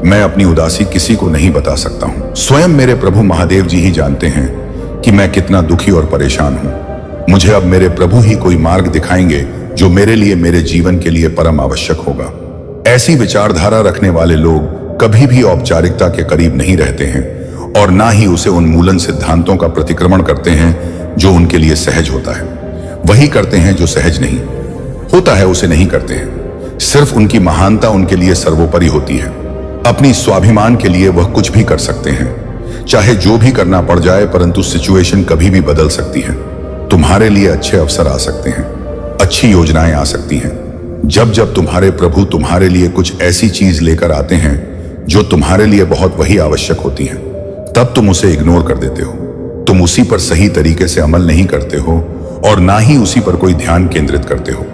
[SPEAKER 1] मैं अपनी उदासी किसी को नहीं बता सकता हूं। स्वयं मेरे प्रभु महादेव जी ही जानते हैं कि मैं कितना दुखी और परेशान हूं। मुझे अब मेरे प्रभु ही कोई मार्ग दिखाएंगे जो मेरे लिए, मेरे जीवन के लिए परम आवश्यक होगा। ऐसी विचारधारा रखने वाले लोग कभी भी औपचारिकता के करीब नहीं रहते हैं और ना ही उसे उन्मूलन सिद्धांतों का प्रतिक्रमण करते हैं जो उनके लिए सहज होता है। वही करते हैं जो सहज नहीं होता है, उसे नहीं करते हैं। सिर्फ उनकी महानता उनके लिए सर्वोपरि होती है। अपनी स्वाभिमान के लिए वह कुछ भी कर सकते हैं, चाहे जो भी करना पड़ जाए, परंतु सिचुएशन कभी भी बदल सकती है। तुम्हारे लिए अच्छे अवसर आ सकते हैं, अच्छी योजनाएं आ सकती हैं। जब जब तुम्हारे प्रभु तुम्हारे लिए कुछ ऐसी चीज लेकर आते हैं जो तुम्हारे लिए बहुत वही आवश्यक होती है, तब तुम उसे इग्नोर कर देते हो। तुम उसी पर सही तरीके से अमल नहीं करते हो और ना ही उसी पर कोई ध्यान केंद्रित करते हो।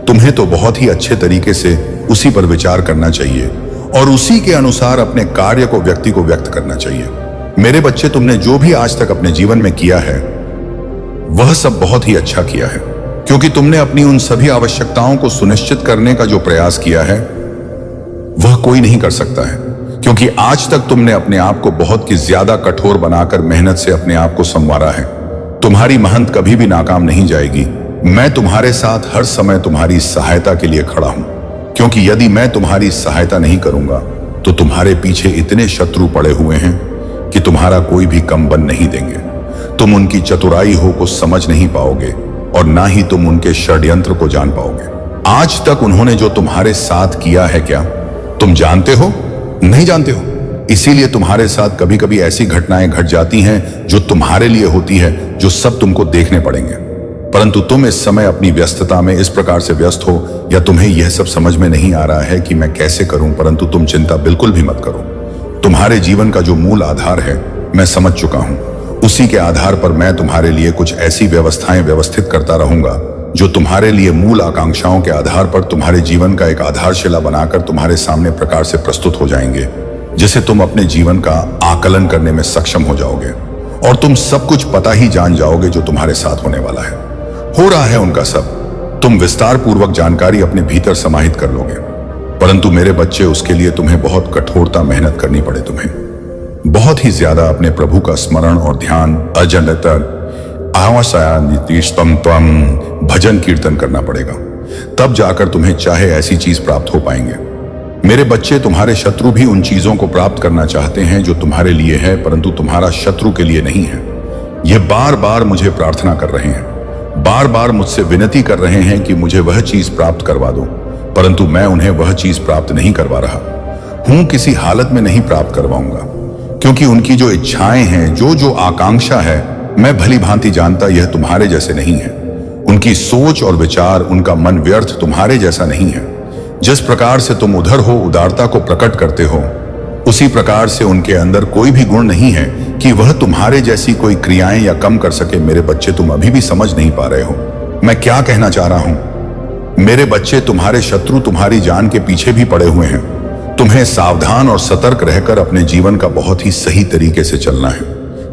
[SPEAKER 1] तुम्हें तो बहुत ही अच्छे तरीके से उसी पर विचार करना चाहिए और उसी के अनुसार अपने कार्य को व्यक्त करना चाहिए। मेरे बच्चे, तुमने जो भी आज तक अपने जीवन में किया है वह सब बहुत ही अच्छा किया है, क्योंकि तुमने अपनी उन सभी आवश्यकताओं को सुनिश्चित करने का जो प्रयास किया है वह कोई नहीं कर सकता है, क्योंकि आज तक तुमने अपने आप को बहुत ही ज्यादा कठोर बनाकर मेहनत से अपने आप को संवारा है। तुम्हारी मेहनत कभी भी नाकाम नहीं जाएगी। मैं तुम्हारे साथ हर समय तुम्हारी सहायता के लिए खड़ा हूं, क्योंकि यदि मैं तुम्हारी सहायता नहीं करूंगा तो तुम्हारे पीछे इतने शत्रु पड़े हुए हैं कि तुम्हारा कोई भी काम बन नहीं देंगे। तुम उनकी चतुराई हो को समझ नहीं पाओगे और ना ही तुम उनके षड्यंत्र को जान पाओगे। आज तक उन्होंने जो तुम्हारे साथ किया है, क्या तुम जानते हो? नहीं जानते हो। इसीलिए तुम्हारे साथ कभी कभी ऐसी घटनाएं घट जाती हैं जो तुम्हारे लिए होती है, जो सब तुमको देखने पड़ेंगे, परंतु तुम इस समय अपनी व्यस्तता में इस प्रकार से व्यस्त हो, या तुम्हें यह सब समझ में नहीं आ रहा है कि मैं कैसे करूं, परंतु तुम चिंता बिल्कुल भी मत करो। तुम्हारे जीवन का जो मूल आधार है मैं समझ चुका हूं। उसी के आधार पर मैं तुम्हारे लिए कुछ ऐसी व्यवस्थाएं व्यवस्थित करता रहूंगा जो तुम्हारे लिए मूल आकांक्षाओं के आधार पर तुम्हारे जीवन का एक आधारशिला बनाकर तुम्हारे सामने प्रकार से प्रस्तुत हो जाएंगे, जिसे तुम अपने जीवन का आकलन करने में सक्षम हो जाओगे और तुम सब कुछ पता ही जान जाओगे जो तुम्हारे साथ होने वाला है, हो रहा है उनका सब। तुम विस्तार पूर्वक जानकारी अपने भीतर समाहित कर लोगे, परंतु मेरे बच्चे, उसके लिए तुम्हें बहुत कठोरता मेहनत करनी पड़े। तुम्हें बहुत ही ज्यादा अपने प्रभु का स्मरण और ध्यान, अजनतर भजन कीर्तन करना पड़ेगा, तब जाकर तुम्हें चाहे ऐसी चीज प्राप्त हो पाएंगे। मेरे बच्चे, तुम्हारे शत्रु भी उन चीजों को प्राप्त करना चाहते हैं जो तुम्हारे लिए है, परंतु तुम्हारा शत्रु के लिए नहीं है। ये बार बार मुझे प्रार्थना कर रहे हैं, बार बार मुझसे विनती कर रहे हैं कि मुझे वह चीज प्राप्त करवा दो, परंतु मैं उन्हें वह चीज प्राप्त नहीं करवा रहा हूं, किसी हालत में नहीं प्राप्त करवाऊंगा, क्योंकि उनकी जो इच्छाएं हैं, जो आकांक्षा है, मैं भली भांति जानता यह तुम्हारे जैसे नहीं है। उनकी सोच और विचार, उनका मन व्यर्थ तुम्हारे जैसा नहीं है। जिस प्रकार से तुम उधर हो उदारता को प्रकट करते हो, उसी प्रकार से उनके अंदर कोई भी गुण नहीं है कि वह तुम्हारे जैसी कोई क्रियाएं या कम कर सके। मेरे बच्चे, तुम अभी भी समझ नहीं पा रहे हो मैं क्या कहना चाह रहा हूं। मेरे बच्चे, तुम्हारे शत्रु तुम्हारी जान के पीछे भी पड़े हुए हैं। तुम्हें सावधान और सतर्क रहकर अपने जीवन का बहुत ही सही तरीके से चलना है,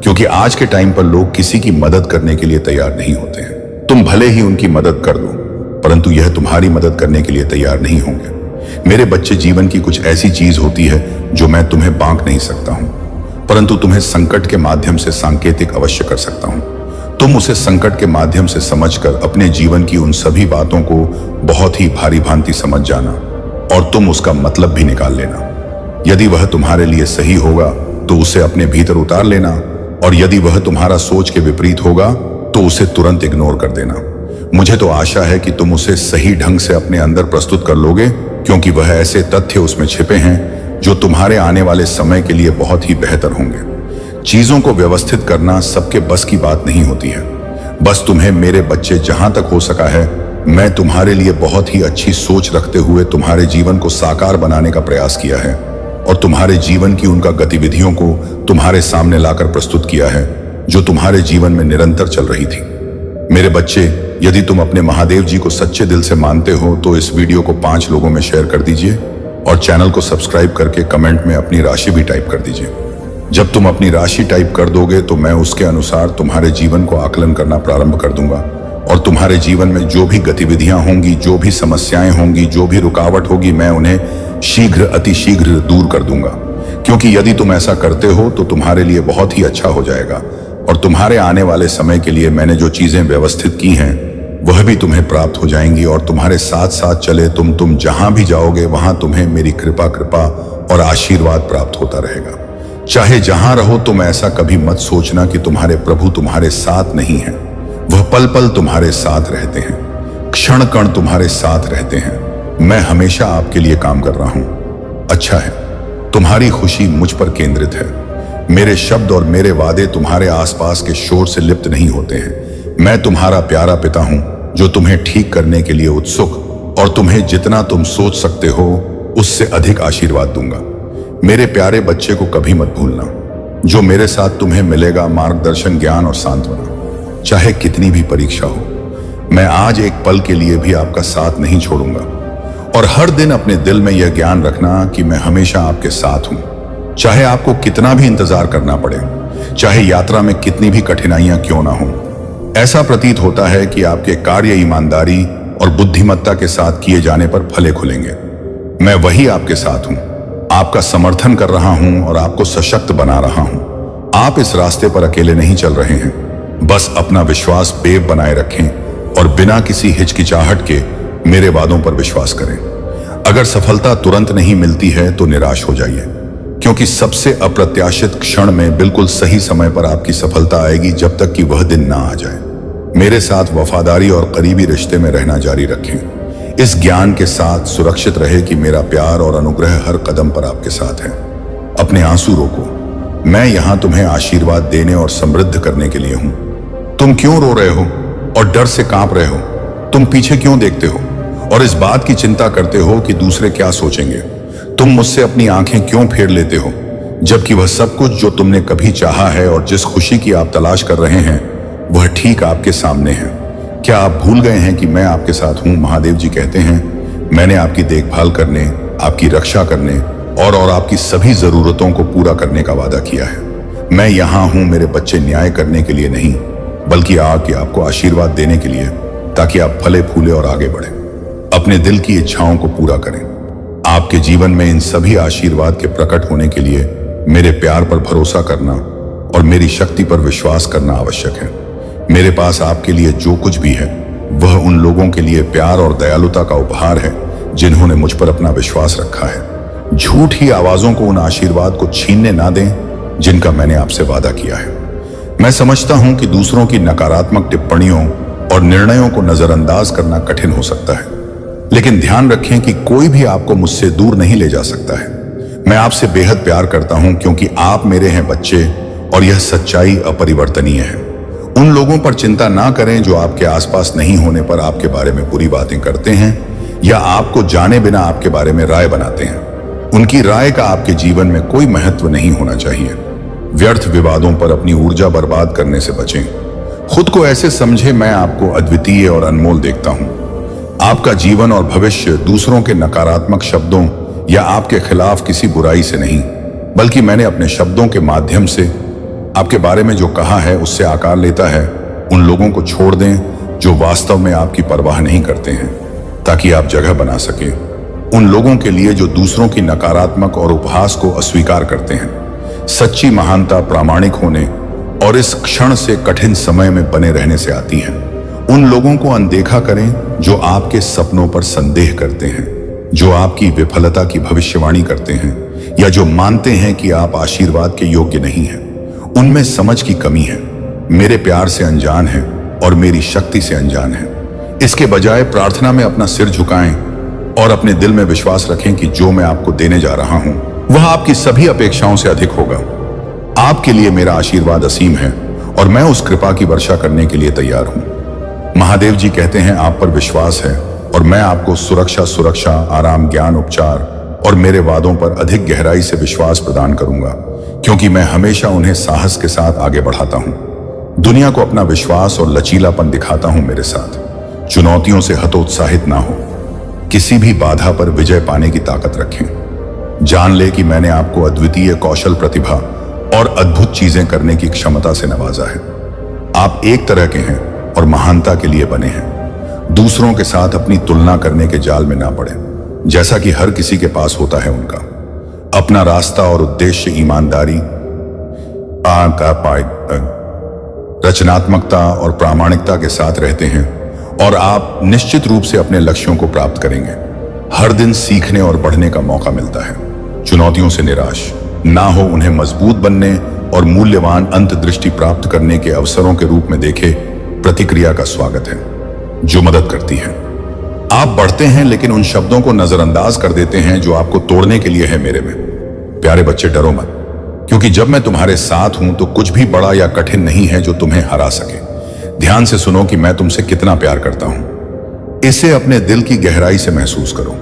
[SPEAKER 1] क्योंकि आज के टाइम पर लोग किसी की मदद करने के लिए तैयार नहीं होते हैं। तुम भले ही उनकी मदद कर दो, परंतु यह तुम्हारी मदद करने के लिए तैयार नहीं होंगे। मेरे बच्चे, जीवन की कुछ ऐसी चीज होती है जो मैं तुम्हें बांट नहीं सकता हूं, परंतु तुम्हें संकट के माध्यम से सांकेतिक अवश्य कर सकता हूं। तुम उसे संकट के माध्यम से समझकर अपने जीवन की उन सभी बातों को बहुत ही भारी भांति समझ जाना और तुम उसका मतलब भी निकाल लेना। यदि वह तुम्हारे लिए सही होगा तो उसे अपने भीतर उतार लेना, और यदि वह तुम्हारा सोच के विपरीत होगा तो उसे तुरंत इग्नोर कर देना। मुझे तो आशा है कि तुम उसे सही ढंग से अपने अंदर प्रस्तुत कर लोगे, क्योंकि वह ऐसे तथ्य उसमें छिपे हैं जो तुम्हारे आने वाले समय के लिए बहुत ही बेहतर होंगे। चीजों को व्यवस्थित करना सबके बस की बात नहीं होती है। बस तुम्हें, मेरे बच्चे, जहां तक हो सका है, मैं तुम्हारे लिए बहुत ही अच्छी सोच रखते हुए तुम्हारे जीवन को साकार बनाने का प्रयास किया है और तुम्हारे जीवन की उनका गतिविधियों को तुम्हारे सामने लाकर प्रस्तुत किया है जो तुम्हारे जीवन में निरंतर चल रही थी। मेरे बच्चे, यदि तुम अपने महादेव जी को सच्चे दिल से मानते हो तो इस वीडियो को 5 लोगों में शेयर कर दीजिए और चैनल को सब्सक्राइब करके कमेंट में अपनी राशि भी टाइप कर दीजिए। जब तुम अपनी राशि टाइप कर दोगे तो मैं उसके अनुसार तुम्हारे जीवन को आकलन करना प्रारंभ कर दूंगा और तुम्हारे जीवन में जो भी गतिविधियां होंगी, जो भी समस्याएं होंगी, जो भी रुकावट होगी, मैं उन्हें शीघ्र, अति शीघ्र दूर कर दूंगा। क्योंकि यदि तुम ऐसा करते हो तो तुम्हारे लिए बहुत ही अच्छा हो जाएगा और तुम्हारे आने वाले समय के लिए मैंने जो चीजें व्यवस्थित की हैं वह भी तुम्हें प्राप्त हो जाएंगी और तुम्हारे साथ साथ चले तुम जहां भी जाओगे वहां तुम्हें मेरी कृपा और आशीर्वाद प्राप्त होता रहेगा। चाहे जहां रहो, तुम ऐसा कभी मत सोचना कि तुम्हारे प्रभु तुम्हारे साथ नहीं है। वह पल पल तुम्हारे साथ रहते हैं, क्षण कण तुम्हारे साथ रहते हैं। मैं हमेशा आपके लिए काम कर रहा हूं। अच्छा है, तुम्हारी खुशी मुझ पर केंद्रित है। मेरे शब्द और मेरे वादे तुम्हारे आसपास के शोर से लिप्त नहीं होते हैं। मैं तुम्हारा प्यारा पिता हूं जो तुम्हें ठीक करने के लिए उत्सुक और तुम्हें जितना तुम सोच सकते हो उससे अधिक आशीर्वाद दूंगा। मेरे प्यारे बच्चे को कभी मत भूलना, जो मेरे साथ तुम्हें मिलेगा मार्गदर्शन, ज्ञान और सांत्वना, चाहे कितनी भी परीक्षा हो। मैं आज एक पल के लिए भी आपका साथ नहीं छोड़ूंगा और हर दिन अपने दिल में यह ज्ञान रखना कि मैं हमेशा आपके साथ हूं। चाहे आपको कितना भी इंतजार करना पड़े, चाहे यात्रा में कितनी भी कठिनाइयां क्यों ना हो। ऐसा प्रतीत होता है कि आपके कार्य ईमानदारी और बुद्धिमत्ता के साथ किए जाने पर फले खुलेंगे। मैं वही आपके साथ हूं, आपका समर्थन कर रहा हूं और आपको सशक्त बना रहा हूं। आप इस रास्ते पर अकेले नहीं चल रहे हैं। बस अपना विश्वास बेव बनाए रखें और बिना किसी हिचकिचाहट के मेरे वादों पर विश्वास करें। अगर सफलता तुरंत नहीं मिलती है तो निराश हो जाइए, क्योंकि सबसे अप्रत्याशित क्षण में बिल्कुल सही समय पर आपकी सफलता आएगी, जब तक कि वह दिन ना आ जाए। मेरे साथ वफादारी और करीबी रिश्ते में रहना जारी रखें। इस ज्ञान के साथ सुरक्षित रहे कि मेरा प्यार और अनुग्रह हर कदम पर आपके साथ है। अपने आंसू रोको, मैं यहां तुम्हें आशीर्वाद देने और समृद्ध करने के लिए हूं। तुम क्यों रो रहे हो? और डर से कांप रहे हो? तुम पीछे क्यों देखते हो और इस बात की चिंता करते हो कि दूसरे क्या सोचेंगे? तुम मुझसे अपनी आंखें क्यों फेर लेते हो, जबकि वह सब कुछ जो तुमने कभी चाहा है और जिस खुशी की आप तलाश कर रहे हैं वह ठीक आपके सामने है? क्या आप भूल गए हैं कि मैं आपके साथ हूं? महादेव जी कहते हैं, मैंने आपकी देखभाल करने, आपकी रक्षा करने और आपकी सभी जरूरतों को पूरा करने का वादा किया है। मैं यहां हूं मेरे बच्चे, न्याय करने के लिए नहीं, बल्कि आके आपको आशीर्वाद देने के लिए, ताकि आप फले फूले और आगे बढ़े, अपने दिल की इच्छाओं को पूरा करें। आपके जीवन में इन सभी आशीर्वाद के प्रकट होने के लिए मेरे प्यार पर भरोसा करना और मेरी शक्ति पर विश्वास करना आवश्यक है। मेरे पास आपके लिए जो कुछ भी है वह उन लोगों के लिए प्यार और दयालुता का उपहार है जिन्होंने मुझ पर अपना विश्वास रखा है। झूठी आवाजों को उन आशीर्वाद को छीनने ना दें जिनका मैंने आपसे वादा किया है। मैं समझता हूं कि दूसरों की नकारात्मक टिप्पणियों और निर्णयों को नजरअंदाज करना कठिन हो सकता है, लेकिन ध्यान रखें कि कोई भी आपको मुझसे दूर नहीं ले जा सकता है। मैं आपसे बेहद प्यार करता हूं क्योंकि आप मेरे हैं बच्चे, और यह सच्चाई अपरिवर्तनीय है। उन लोगों पर चिंता ना करें जो आपके आसपास नहीं होने पर आपके बारे में बुरी बातें करते हैं या आपको जाने बिना आपके बारे में राय बनाते हैं। उनकी राय का आपके जीवन में कोई महत्व नहीं होना चाहिए। व्यर्थ विवादों पर अपनी ऊर्जा बर्बाद करने से बचें। खुद को ऐसे समझे, मैं आपको अद्वितीय और अनमोल देखता हूं। आपका जीवन और भविष्य दूसरों के नकारात्मक शब्दों या आपके खिलाफ किसी बुराई से नहीं, बल्कि मैंने अपने शब्दों के माध्यम से आपके बारे में जो कहा है उससे आकार लेता है। उन लोगों को छोड़ दें जो वास्तव में आपकी परवाह नहीं करते हैं, ताकि आप जगह बना सकें उन लोगों के लिए जो दूसरों की नकारात्मक और उपहास को अस्वीकार करते हैं। सच्ची महानता प्रामाणिक होने और इस क्षण से कठिन समय में बने रहने से आती है। उन लोगों को अनदेखा करें जो आपके सपनों पर संदेह करते हैं, जो आपकी विफलता की भविष्यवाणी करते हैं या जो मानते हैं कि आप आशीर्वाद के योग्य नहीं हैं। उनमें समझ की कमी है, मेरे प्यार से अनजान है और मेरी शक्ति से अनजान है। इसके बजाय प्रार्थना में अपना सिर झुकाएं और अपने दिल में विश्वास रखें कि जो मैं आपको देने जा रहा हूं वह आपकी सभी अपेक्षाओं से अधिक होगा। आपके लिए मेरा आशीर्वाद असीम है और मैं उस कृपा की वर्षा करने के लिए तैयार हूं। महादेव जी कहते हैं, आप पर विश्वास है और मैं आपको सुरक्षा, आराम, ज्ञान, उपचार और मेरे वादों पर अधिक गहराई से विश्वास प्रदान करूंगा, क्योंकि मैं हमेशा उन्हें साहस के साथ आगे बढ़ाता हूं। दुनिया को अपना विश्वास और लचीलापन दिखाता हूं मेरे साथ। चुनौतियों से हतोत्साहित ना हो, किसी भी बाधा पर विजय पाने की ताकत रखें। जान ले कि मैंने आपको अद्वितीय कौशल, प्रतिभा और अद्भुत चीजें करने की क्षमता से नवाजा है। आप एक तरह के हैं और महानता के लिए बने हैं। दूसरों के साथ अपनी तुलना करने के जाल में ना पड़े, जैसा कि हर किसी के पास होता है। उनका अपना रास्ता और उद्देश्य ईमानदारी, रचनात्मकता और प्रामाणिकता के साथ रहते हैं और आप निश्चित रूप से अपने लक्ष्यों को प्राप्त करेंगे। हर दिन सीखने और बढ़ने का मौका मिलता है। चुनौतियों से निराश ना हो, उन्हें मजबूत बनने और मूल्यवान अंतर्दृष्टि प्राप्त करने के अवसरों के रूप में देखे। प्रतिक्रिया का स्वागत है जो मदद करती है। आप बढ़ते हैं लेकिन उन शब्दों को नजरअंदाज कर देते हैं जो आपको तोड़ने के लिए है। मेरे में प्यारे बच्चे, डरो मत, क्योंकि जब मैं तुम्हारे साथ हूं तो कुछ भी बड़ा या कठिन नहीं है जो तुम्हें हरा सके। ध्यान से सुनो कि मैं तुमसे कितना प्यार करता हूं। इसे अपने दिल की गहराई से महसूस करो।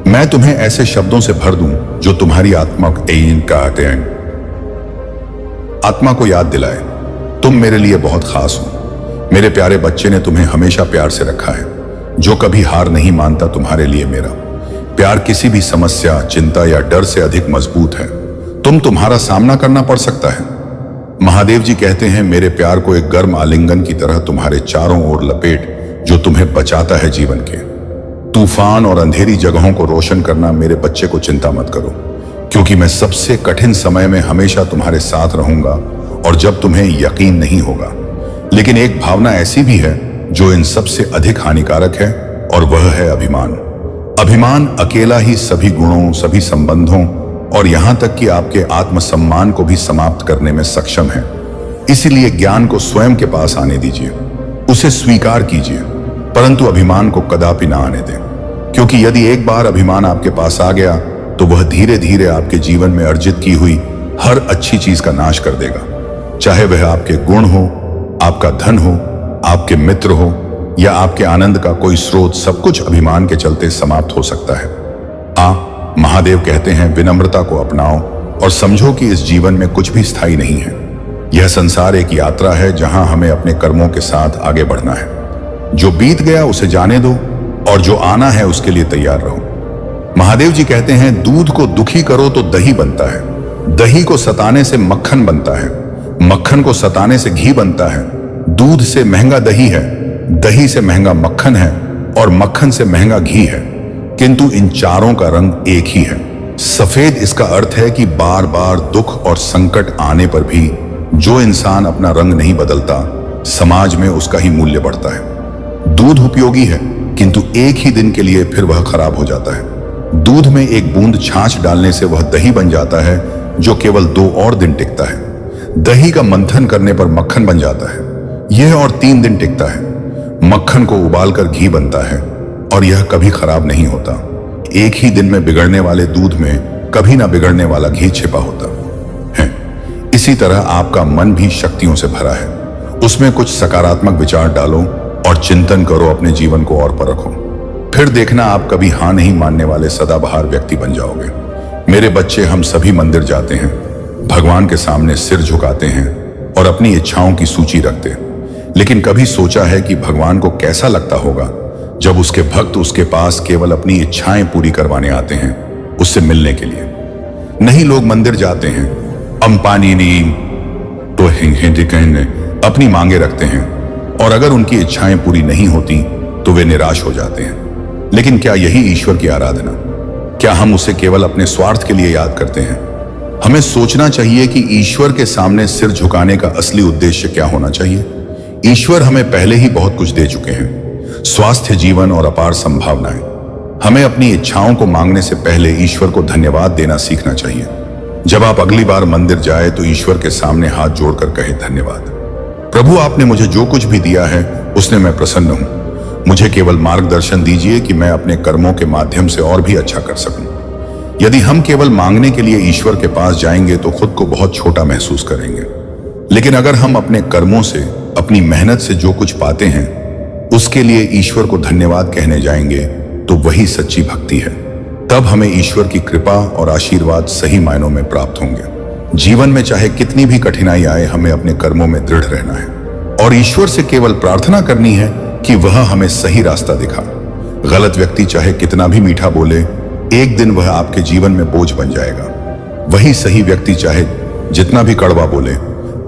[SPEAKER 1] मैं तुम्हें ऐसे शब्दों से भर दूं जो तुम्हारी आत्मा को याद दिलाए, तुम मेरे लिए बहुत खास हो। मेरे प्यारे बच्चे ने तुम्हें हमेशा प्यार से रखा है। जो कभी हार नहीं मानता, तुम्हारे लिए मेरा प्यार किसी भी समस्या, चिंता या डर से अधिक मजबूत है। तुम्हारा सामना करना पड़ सकता है। महादेव जी कहते हैं, मेरे प्यार को एक गर्म आलिंगन की तरह तुम्हारे चारों ओर लपेट, जो तुम्हें बचाता है जीवन के तूफान और अंधेरी जगहों को रोशन करना। मेरे बच्चे को चिंता मत करो, क्योंकि मैं सबसे कठिन समय में हमेशा तुम्हारे साथ रहूंगा। और जब तुम्हें यकीन नहीं होगा, लेकिन एक भावना ऐसी भी है जो इन सबसे अधिक हानिकारक है, और वह है अभिमान। अभिमान अकेला ही सभी गुणों, सभी संबंधों और यहां तक कि आपके आत्मसम्मान को भी समाप्त करने में सक्षम है। इसीलिए ज्ञान को स्वयं के पास आने दीजिए, उसे स्वीकार कीजिए, परंतु अभिमान को कदापि ना आने दें, क्योंकि यदि एक बार अभिमान आपके पास आ गया तो वह धीरे धीरे आपके जीवन में अर्जित की हुई हर अच्छी चीज का नाश कर देगा। चाहे वह आपके गुण हो, आपका धन हो, आपके मित्र हो या आपके आनंद का कोई स्रोत, सब कुछ अभिमान के चलते समाप्त हो सकता है। महादेव कहते हैं, विनम्रता को अपनाओ और समझो कि इस जीवन में कुछ भी स्थायी नहीं है। यह संसार एक यात्रा है जहां हमें अपने कर्मों के साथ आगे बढ़ना है। जो बीत गया उसे जाने दो और जो आना है उसके लिए तैयार रहो। महादेव जी कहते हैं, दूध को दुखी करो तो दही बनता है, दही को सताने से मक्खन बनता है, मक्खन को सताने से घी बनता है। दूध से महंगा दही है, दही से महंगा मक्खन है और मक्खन से महंगा घी है, किंतु इन चारों का रंग एक ही है, सफेद। इसका अर्थ है कि बार बार दुख और संकट आने पर भी जो इंसान अपना रंग नहीं बदलता, समाज में उसका ही मूल्य बढ़ता है। दूध उपयोगी है, किंतु एक ही दिन के लिए फिर वह खराब हो जाता है। दूध में एक बूंद छाछ डालने से वह दही बन जाता है, जो केवल 2 और दिन टिकता है। दही का मंथन करने पर मक्खन बन जाता है, यह और 3 दिन टिकता है। मक्खन को उबालकर घी बनता है और यह कभी खराब नहीं होता। एक ही दिन में बिगड़ने वाले दूध में कभी ना बिगड़ने वाला घी छिपा होता है। इसी तरह आपका मन भी शक्तियों से भरा है, उसमें कुछ सकारात्मक विचार डालो और चिंतन करो, अपने जीवन को और परखो। फिर देखना आप कभी हां नहीं मानने वाले सदाबहार व्यक्ति बन जाओगे। मेरे बच्चे, हम सभी मंदिर जाते हैं, भगवान के सामने सिर झुकाते हैं और अपनी इच्छाओं की सूची रखते हैं, लेकिन कभी सोचा है कि भगवान को कैसा लगता होगा जब उसके भक्त उसके पास केवल अपनी इच्छाएं पूरी करवाने आते हैं, उससे मिलने के लिए नहीं। लोग मंदिर जाते हैं, अंपानी नी तो कहने अपनी मांगे रखते हैं और अगर उनकी इच्छाएं पूरी नहीं होती तो वे निराश हो जाते हैं। लेकिन क्या यही ईश्वर की आराधना? क्या हम उसे केवल अपने स्वार्थ के लिए याद करते हैं? हमें सोचना चाहिए कि ईश्वर के सामने सिर झुकाने का असली उद्देश्य क्या होना चाहिए। ईश्वर हमें पहले ही बहुत कुछ दे चुके हैं, स्वास्थ्य, जीवन और अपार संभावनाएं। हमें अपनी इच्छाओं को मांगने से पहले ईश्वर को धन्यवाद देना सीखना चाहिए। जब आप अगली बार मंदिर जाए तो ईश्वर के सामने हाथ जोड़कर कहे, धन्यवाद प्रभु, आपने मुझे जो कुछ भी दिया है उसने मैं प्रसन्न हूं। मुझे केवल मार्गदर्शन दीजिए कि मैं अपने कर्मों के माध्यम से और भी अच्छा कर सकूं। यदि हम केवल मांगने के लिए ईश्वर के पास जाएंगे तो खुद को बहुत छोटा महसूस करेंगे, लेकिन अगर हम अपने कर्मों से, अपनी मेहनत से जो कुछ पाते हैं उसके लिए ईश्वर को धन्यवाद कहने जाएंगे तो वही सच्ची भक्ति है। तब हमें ईश्वर की कृपा और आशीर्वाद सही मायनों में प्राप्त होंगे। जीवन में चाहे कितनी भी कठिनाई आए, हमें अपने कर्मों में दृढ़ रहना है और ईश्वर से केवल प्रार्थना करनी है कि वह हमें सही रास्ता दिखा। गलत व्यक्ति चाहे कितना भी मीठा बोले, एक दिन वह आपके जीवन में बोझ बन जाएगा। वही सही व्यक्ति चाहे जितना भी कड़वा बोले,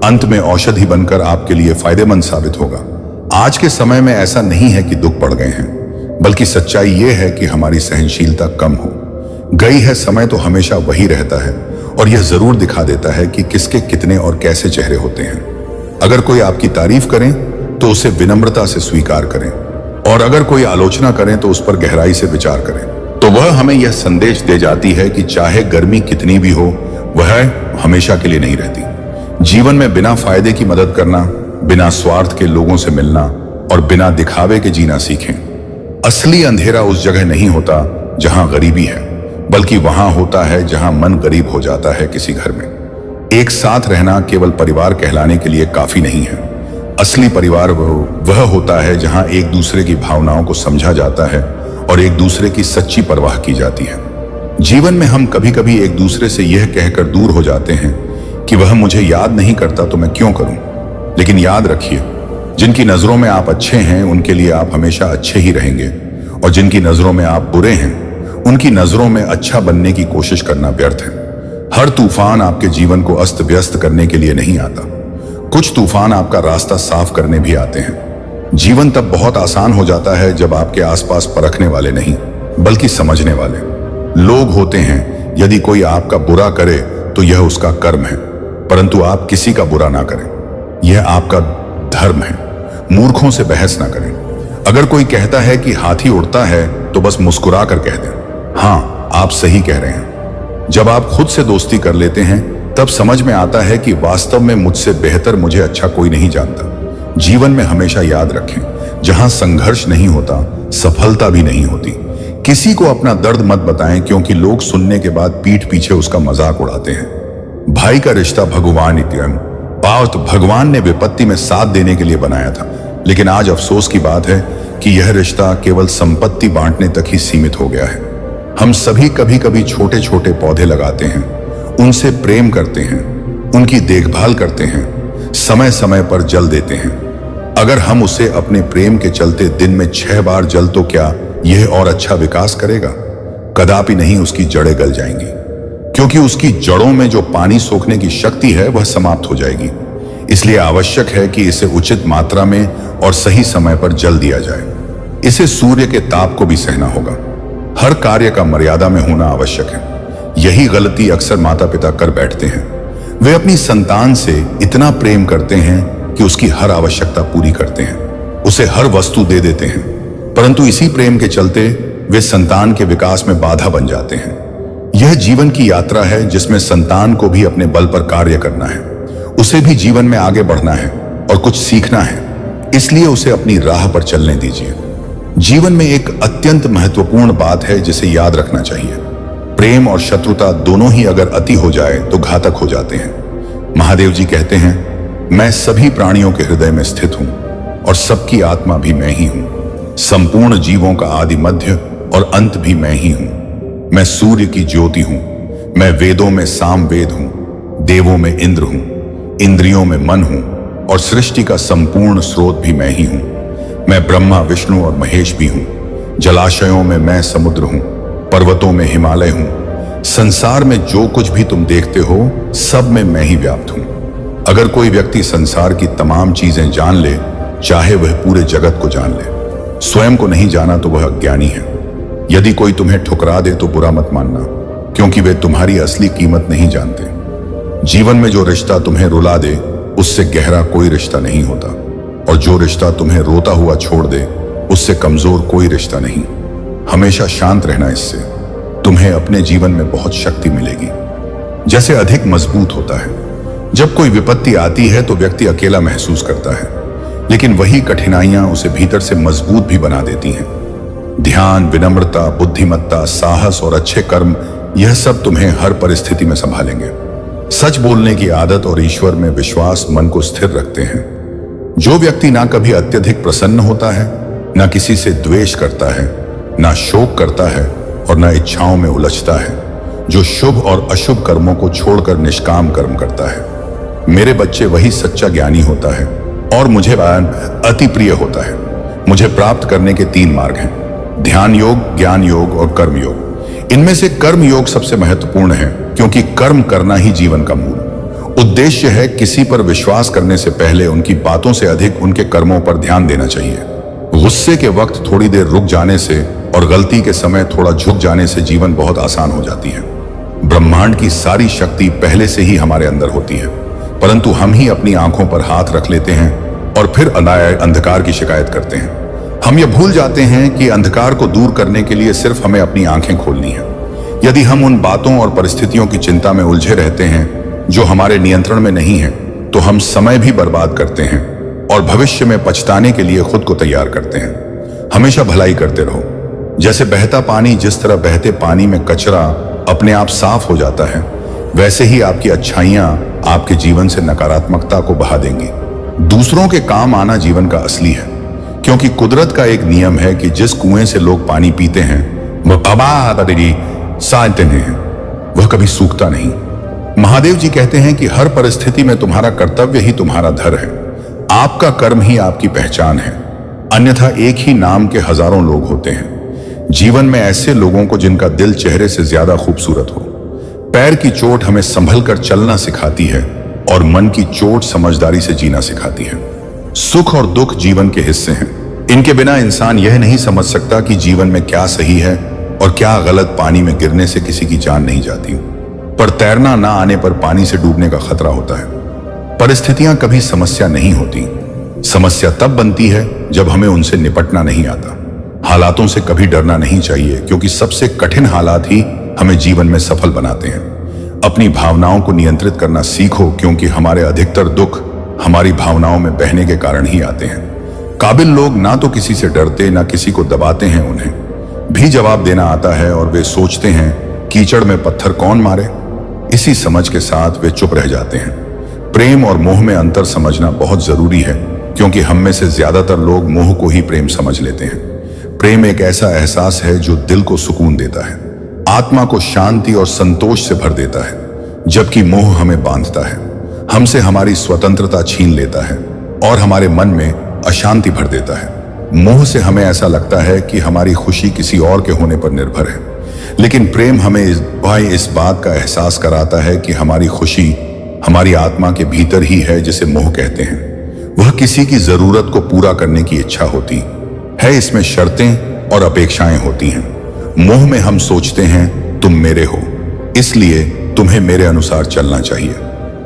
[SPEAKER 1] अंत में औषधि बनकर आपके लिए फायदेमंद साबित होगा। आज के समय में ऐसा नहीं है कि दुख बढ़ गए हैं, बल्कि सच्चाई यह है कि हमारी सहनशीलता कम हो गई है। समय तो हमेशा वही रहता है और यह जरूर दिखा देता है कि किसके कितने और कैसे चेहरे होते हैं। अगर कोई आपकी तारीफ करें तो उसे विनम्रता से स्वीकार करें और अगर कोई आलोचना करें तो उस पर गहराई से विचार करें। तो वह हमें यह संदेश दे जाती है कि चाहे गर्मी कितनी भी हो, वह हमेशा के लिए नहीं रहती। जीवन में बिना फायदे की मदद करना, बिना स्वार्थ के लोगों से मिलना और बिना दिखावे के जीना सीखें। असली अंधेरा उस जगह नहीं होता जहां गरीबी है, बल्कि वहां होता है जहां मन गरीब हो जाता है किसी घर में। एक साथ रहना केवल परिवार कहलाने के लिए काफी नहीं है। असली परिवार वह होता है जहां एक दूसरे की भावनाओं को समझा जाता है और एक दूसरे की सच्ची परवाह की जाती है। जीवन में हम कभी कभी एक दूसरे से यह कहकर दूर हो जाते हैं कि वह मुझे याद नहीं करता तो मैं क्यों करूं। लेकिन याद रखिए, जिनकी नजरों में आप अच्छे हैं उनके लिए आप हमेशा अच्छे ही रहेंगे, और जिनकी नजरों में आप बुरे हैं उनकी नजरों में अच्छा बनने की कोशिश करना व्यर्थ है। हर तूफान आपके जीवन को अस्त व्यस्त करने के लिए नहीं आता। कुछ तूफान आपका रास्ता साफ करने भी आते हैं। जीवन तब बहुत आसान हो जाता है जब आपके आसपास परखने वाले नहीं बल्कि समझने वाले लोग होते हैं। यदि कोई आपका बुरा करे तो यह उसका कर्म है, परंतु आप किसी का बुरा ना करें, यह आपका धर्म है। मूर्खों से बहस ना करें। अगर कोई कहता है कि हाथी उड़ता है तो बस मुस्कुरा कर कह दें, हाँ आप सही कह रहे हैं। जब आप खुद से दोस्ती कर लेते हैं तब समझ में आता है कि वास्तव में मुझसे बेहतर मुझे अच्छा कोई नहीं जानता। जीवन में हमेशा याद रखें, जहां संघर्ष नहीं होता सफलता भी नहीं होती। किसी को अपना दर्द मत बताएं, क्योंकि लोग सुनने के बाद पीठ पीछे उसका मजाक उड़ाते हैं। भाई का रिश्ता भगवान इत्यम पाव तो भगवान ने विपत्ति में साथ देने के लिए बनाया था, लेकिन आज अफसोस की बात है कि यह रिश्ता केवल संपत्ति बांटने तक ही सीमित हो गया है। हम सभी कभी कभी छोटे छोटे पौधे लगाते हैं, उनसे प्रेम करते हैं, उनकी देखभाल करते हैं, समय समय पर जल देते हैं। अगर हम उसे अपने प्रेम के चलते दिन में 6 बार जल तो क्या यह और अच्छा विकास करेगा? कदापि नहीं, उसकी जड़ें गल जाएंगी, क्योंकि उसकी जड़ों में जो पानी सोखने की शक्ति है वह समाप्त हो जाएगी। इसलिए आवश्यक है कि इसे उचित मात्रा में और सही समय पर जल दिया जाए। इसे सूर्य के ताप को भी सहना होगा। हर कार्य का मर्यादा में होना आवश्यक है। यही गलती अक्सर माता पिता कर बैठते हैं। वे अपनी संतान से इतना प्रेम करते हैं कि उसकी हर आवश्यकता पूरी करते हैं, उसे हर वस्तु दे देते हैं, परंतु इसी प्रेम के चलते वे संतान के विकास में बाधा बन जाते हैं। यह जीवन की यात्रा है जिसमें संतान को भी अपने बल पर कार्य करना है, उसे भी जीवन में आगे बढ़ना है और कुछ सीखना है। इसलिए उसे अपनी राह पर चलने दीजिए। जीवन में एक अत्यंत महत्वपूर्ण बात है जिसे याद रखना चाहिए। प्रेम और शत्रुता दोनों ही अगर अति हो जाए तो घातक हो जाते हैं। महादेव जी कहते हैं, मैं सभी प्राणियों के हृदय में स्थित हूं और सबकी आत्मा भी मैं ही हूं। संपूर्ण जीवों का आदि मध्य और अंत भी मैं ही हूं। मैं सूर्य की ज्योति हूं। मैं वेदों में साम वेद हूं, देवों में इंद्र हूं, इंद्रियों में मन हूं और सृष्टि का संपूर्ण स्रोत भी मैं ही हूं। मैं ब्रह्मा, विष्णु और महेश भी हूं। जलाशयों में मैं समुद्र हूं, पर्वतों में हिमालय हूं। संसार में जो कुछ भी तुम देखते हो सब में मैं ही व्याप्त हूं। अगर कोई व्यक्ति संसार की तमाम चीजें जान ले, चाहे वह पूरे जगत को जान ले, स्वयं को नहीं जाना तो वह अज्ञानी है। यदि कोई तुम्हें ठुकरा दे तो बुरा मत मानना, क्योंकि वे तुम्हारी असली कीमत नहीं जानते। जीवन में जो रिश्ता तुम्हें रुला दे उससे गहरा कोई रिश्ता नहीं होता, और जो रिश्ता तुम्हें रोता हुआ छोड़ दे उससे कमजोर कोई रिश्ता नहीं। हमेशा शांत रहना, इससे तुम्हें अपने जीवन में बहुत शक्ति मिलेगी। जैसे अधिक मजबूत होता है। जब कोई विपत्ति आती है तो व्यक्ति अकेला महसूस करता है, लेकिन वही कठिनाइयां उसे भीतर से मजबूत भी बना देती हैं। ध्यान, विनम्रता, बुद्धिमत्ता, साहस और अच्छे कर्म, यह सब तुम्हें हर परिस्थिति में संभालेंगे। सच बोलने की आदत और ईश्वर में विश्वास मन को स्थिर रखते हैं। जो व्यक्ति ना कभी अत्यधिक प्रसन्न होता है, ना किसी से द्वेष करता है, ना शोक करता है और ना इच्छाओं में उलझता है, जो शुभ और अशुभ कर्मों को छोड़कर निष्काम कर्म करता है, मेरे बच्चे वही सच्चा ज्ञानी होता है और मुझे अति प्रिय होता है। मुझे प्राप्त करने के 3 मार्ग हैं: ध्यान योग, ज्ञान योग और कर्म योग। इनमें से कर्म योग सबसे महत्वपूर्ण है, क्योंकि कर्म करना ही जीवन का मूल उद्देश्य है। किसी पर विश्वास करने से पहले उनकी बातों से अधिक उनके कर्मों पर ध्यान देना चाहिए। गुस्से के वक्त थोड़ी देर रुक जाने से और गलती के समय थोड़ा झुक जाने से जीवन बहुत आसान हो जाती है। ब्रह्मांड की सारी शक्ति पहले से ही हमारे अंदर होती है, परंतु हम ही अपनी आंखों पर हाथ रख लेते हैं और फिर अंधकार की शिकायत करते हैं। हम ये भूल जाते हैं कि अंधकार को दूर करने के लिए सिर्फ हमें अपनी आंखें खोलनी है। यदि हम उन बातों और परिस्थितियों की चिंता में उलझे रहते हैं जो हमारे नियंत्रण में नहीं है, तो हम समय भी बर्बाद करते हैं और भविष्य में पछताने के लिए खुद को तैयार करते हैं। हमेशा भलाई करते रहो। जैसे बहता पानी, जिस तरह बहते पानी में कचरा अपने आप साफ हो जाता है, वैसे ही आपकी अच्छाइयां आपके जीवन से नकारात्मकता को बहा देंगी। दूसरों के काम आना जीवन का असली है, क्योंकि कुदरत का एक नियम है कि जिस कुएं से लोग पानी पीते हैं वह कभी सूखता नहीं। महादेव जी कहते हैं कि हर परिस्थिति में तुम्हारा कर्तव्य ही तुम्हारा धर्म है। आपका कर्म ही आपकी पहचान है, अन्यथा एक ही नाम के हजारों लोग होते हैं। जीवन में ऐसे लोगों को जिनका दिल चेहरे से ज्यादा खूबसूरत हो। पैर की चोट हमें संभल कर चलना सिखाती है और मन की चोट समझदारी से जीना सिखाती है। सुख और दुख जीवन के हिस्से हैं। इनके बिना इंसान यह नहीं समझ सकता कि जीवन में क्या सही है और क्या गलत। पानी में गिरने से किसी की जान नहीं जाती, पर तैरना ना आने पर पानी से डूबने का खतरा होता है। परिस्थितियां कभी समस्या नहीं होती। समस्या तब बनती है जब हमें उनसे निपटना नहीं आता। हालातों से कभी डरना नहीं चाहिए, क्योंकि सबसे कठिन हालात ही हमें जीवन में सफल बनाते हैं। अपनी भावनाओं को नियंत्रित करना सीखो, क्योंकि हमारे अधिकतर दुख हमारी भावनाओं में बहने के कारण ही आते हैं। काबिल लोग ना तो किसी से डरते, ना किसी को दबाते हैं। उन्हें भी जवाब देना आता है और वे सोचते हैं कीचड़ में पत्थर कौन मारे। इसी समझ के साथ वे चुप रह जाते हैं। प्रेम और मोह में अंतर समझना बहुत जरूरी है। क्योंकि हम में से ज्यादातर लोग मोह को ही प्रेम समझ लेते हैं। प्रेम एक ऐसा एहसास है जो दिल को सुकून देता है, आत्मा को शांति और संतोष से भर देता है, जबकि मोह हमें बांधता है, हमसे हमारी स्वतंत्रता छीन लेता है और हमारे मन में अशांति भर देता है। मोह से हमें ऐसा लगता है कि हमारी खुशी किसी और के होने पर निर्भर है, लेकिन प्रेम हमें इस बात का एहसास कराता है कि हमारी खुशी हमारी आत्मा के भीतर ही है, जिसे मोह कहते हैं। वह किसी की जरूरत को पूरा करने की इच्छा होती है, इसमें शर्तें और अपेक्षाएं होती हैं। मोह में हम सोचते हैं तुम मेरे हो, इसलिए तुम्हें मेरे अनुसार चलना चाहिए।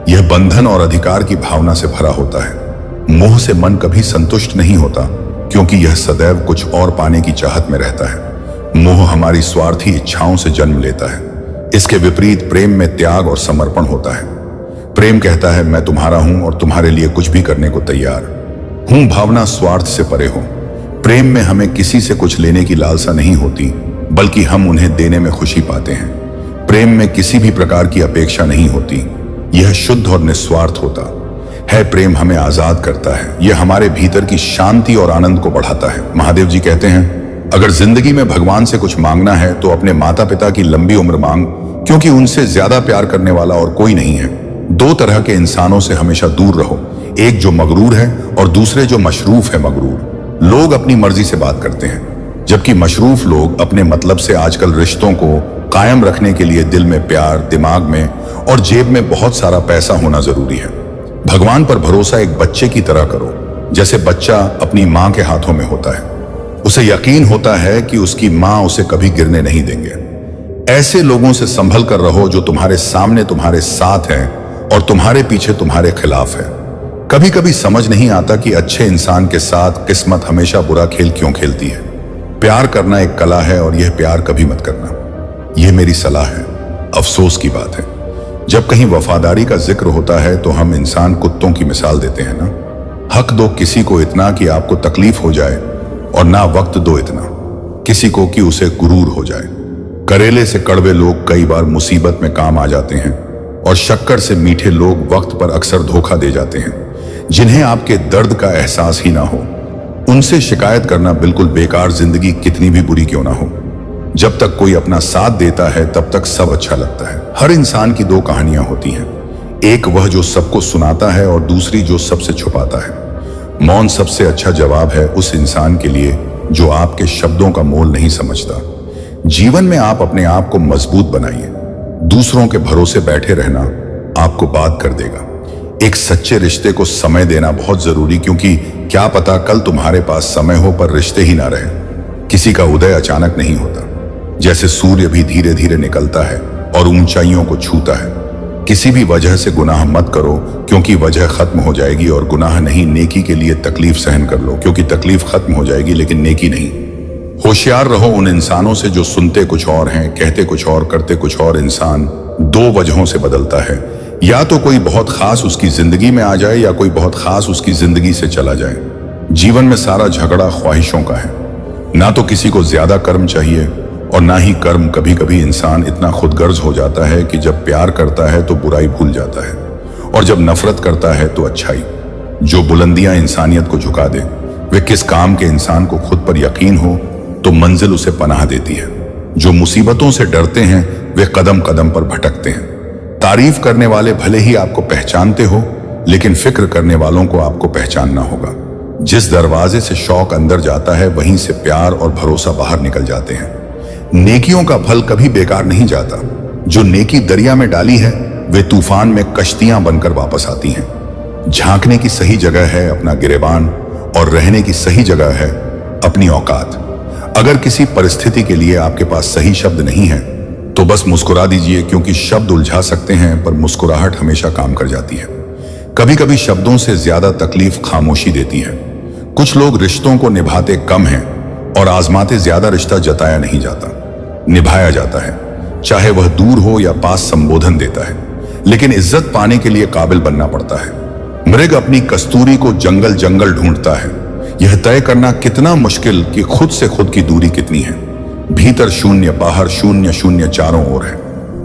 [SPEAKER 1] यह बंधन और अधिकार की भावना से भरा होता है। मोह से मन कभी संतुष्ट नहीं होता, क्योंकि यह सदैव कुछ और पाने की चाहत में रहता है। मोह हमारी स्वार्थी इच्छाओं से जन्म लेता है। इसके विपरीत प्रेम में त्याग और समर्पण होता है। प्रेम कहता है मैं तुम्हारा हूं और तुम्हारे लिए कुछ भी करने को तैयार हूं। भावना स्वार्थ से परे हो। प्रेम में हमें किसी से कुछ लेने की लालसा नहीं होती, बल्कि हम उन्हें देने में खुशी पाते हैं। प्रेम में किसी भी प्रकार की अपेक्षा नहीं होती, यह शुद्ध और निस्वार्थ होता है। प्रेम हमें आजाद करता है, यह हमारे भीतर की शांति और आनंद को बढ़ाता है। महादेव जी कहते हैं, अगर जिंदगी में भगवान से कुछ मांगना है तो अपने माता पिता की लंबी उम्र मांग, क्योंकि उनसे ज्यादा प्यार करने वाला और कोई नहीं है। दो तरह के इंसानों से हमेशा दूर रहो, एक जो मगरूर है और दूसरे जो मशरूफ है। मगरूर लोग अपनी मर्जी से बात करते हैं, जबकि मशरूफ लोग अपने मतलब से। आजकल रिश्तों को कायम रखने के लिए दिल में प्यार, दिमाग में और जेब में बहुत सारा पैसा होना जरूरी है। भगवान पर भरोसा एक बच्चे की तरह करो, जैसे बच्चा अपनी माँ के हाथों में होता है। उसे यकीन होता है कि उसकी माँ उसे कभी गिरने नहीं देंगे। ऐसे लोगों से संभल कर रहो जो तुम्हारे सामने तुम्हारे साथ हैं और तुम्हारे पीछे तुम्हारे खिलाफ है। कभी कभी समझ नहीं आता कि अच्छे इंसान के साथ किस्मत हमेशा बुरा खेल क्यों खेलती है। प्यार करना एक कला है और यह प्यार कभी मत करना, यह मेरी सलाह है। अफसोस की बात है, जब कहीं वफादारी का जिक्र होता है तो हम इंसान कुत्तों की मिसाल देते हैं ना। हक दो किसी को इतना कि आपको तकलीफ हो जाए, और ना वक्त दो इतना किसी को कि उसे गुरूर हो जाए। करेले से कड़वे लोग कई बार मुसीबत में काम आ जाते हैं, और शक्कर से मीठे लोग वक्त पर अक्सर धोखा दे जाते हैं। जिन्हें आपके दर्द का एहसास ही ना हो, उनसे शिकायत करना बिल्कुल बेकार, जिंदगी कितनी भी बुरी क्यों ना हो। जब तक कोई अपना साथ देता है तब तक सब अच्छा लगता है। हर इंसान की दो कहानियां होती हैं, एक वह जो सबको सुनाता है और दूसरी जो सबसे छुपाता है। मौन सबसे अच्छा जवाब है उस इंसान के लिए जो आपके शब्दों का मोल नहीं समझता। जीवन में आप अपने आप को मजबूत बनाइए। दूसरों के भरोसे बैठे रहना आपको बात कर देगा। एक सच्चे रिश्ते को समय देना बहुत जरूरी, क्योंकि क्या पता कल तुम्हारे पास समय हो पर रिश्ते ही ना रहे। किसी का उदय अचानक नहीं होता, जैसे सूर्य भी धीरे धीरे निकलता है और ऊंचाइयों को छूता है। किसी भी वजह से गुनाह मत करो, क्योंकि वजह खत्म हो जाएगी, और गुनाह नहीं, नेकी के लिए तकलीफ सहन कर लो, क्योंकि तकलीफ खत्म हो जाएगी लेकिन नेकी नहीं। होशियार रहो उन इंसानों से जो सुनते कुछ और हैं, कहते कुछ और, करते कुछ और। इंसान दो वजहों से बदलता है, या तो कोई बहुत खास उसकी जिंदगी में आ जाए या कोई बहुत खास उसकी जिंदगी से चला जाए। जीवन में सारा झगड़ा ख्वाहिशों का है। ना तो किसी को ज्यादा कर्म चाहिए और ना ही कर्म। कभी कभी इंसान इतना खुदगर्ज हो जाता है कि जब प्यार करता है तो बुराई भूल जाता है, और जब नफरत करता है तो अच्छाई। जो बुलंदियां इंसानियत को झुका दे, वे किस काम के। इंसान को खुद पर यकीन हो तो मंजिल उसे पनाह देती है। जो मुसीबतों से डरते हैं वे कदम कदम पर भटकते हैं। तारीफ करने वाले भले ही आपको पहचानते हो, लेकिन फिक्र करने वालों को आपको पहचानना होगा। जिस दरवाजे से शौक अंदर जाता है, वहीं से प्यार और भरोसा बाहर निकल जाते हैं। नेकियों का फल कभी बेकार नहीं जाता। जो नेकी दरिया में डाली है, वे तूफान में कश्तियां बनकर वापस आती हैं। झांकने की सही जगह है अपना गिरेबान, और रहने की सही जगह है अपनी औकात। अगर किसी परिस्थिति के लिए आपके पास सही शब्द नहीं है तो बस मुस्कुरा दीजिए, क्योंकि शब्द उलझा सकते हैं पर मुस्कुराहट हमेशा काम कर जाती है। कभी कभी शब्दों से ज्यादा तकलीफ खामोशी देती है। कुछ लोग रिश्तों को निभाते कम हैं और आजमाते ज्यादा। रिश्ता जताया नहीं जाता, निभाया जाता है। चाहे वह दूर हो या पास, संबोधन देता है, लेकिन इज्जत पाने के लिए काबिल बनना पड़ता है। मृग अपनी कस्तूरी को जंगल जंगल ढूंढता है। यह तय करना कितना मुश्किल कि खुद से खुद की दूरी कितनी है। भीतर शून्य, बाहर शून्य, शून्य चारों ओर है।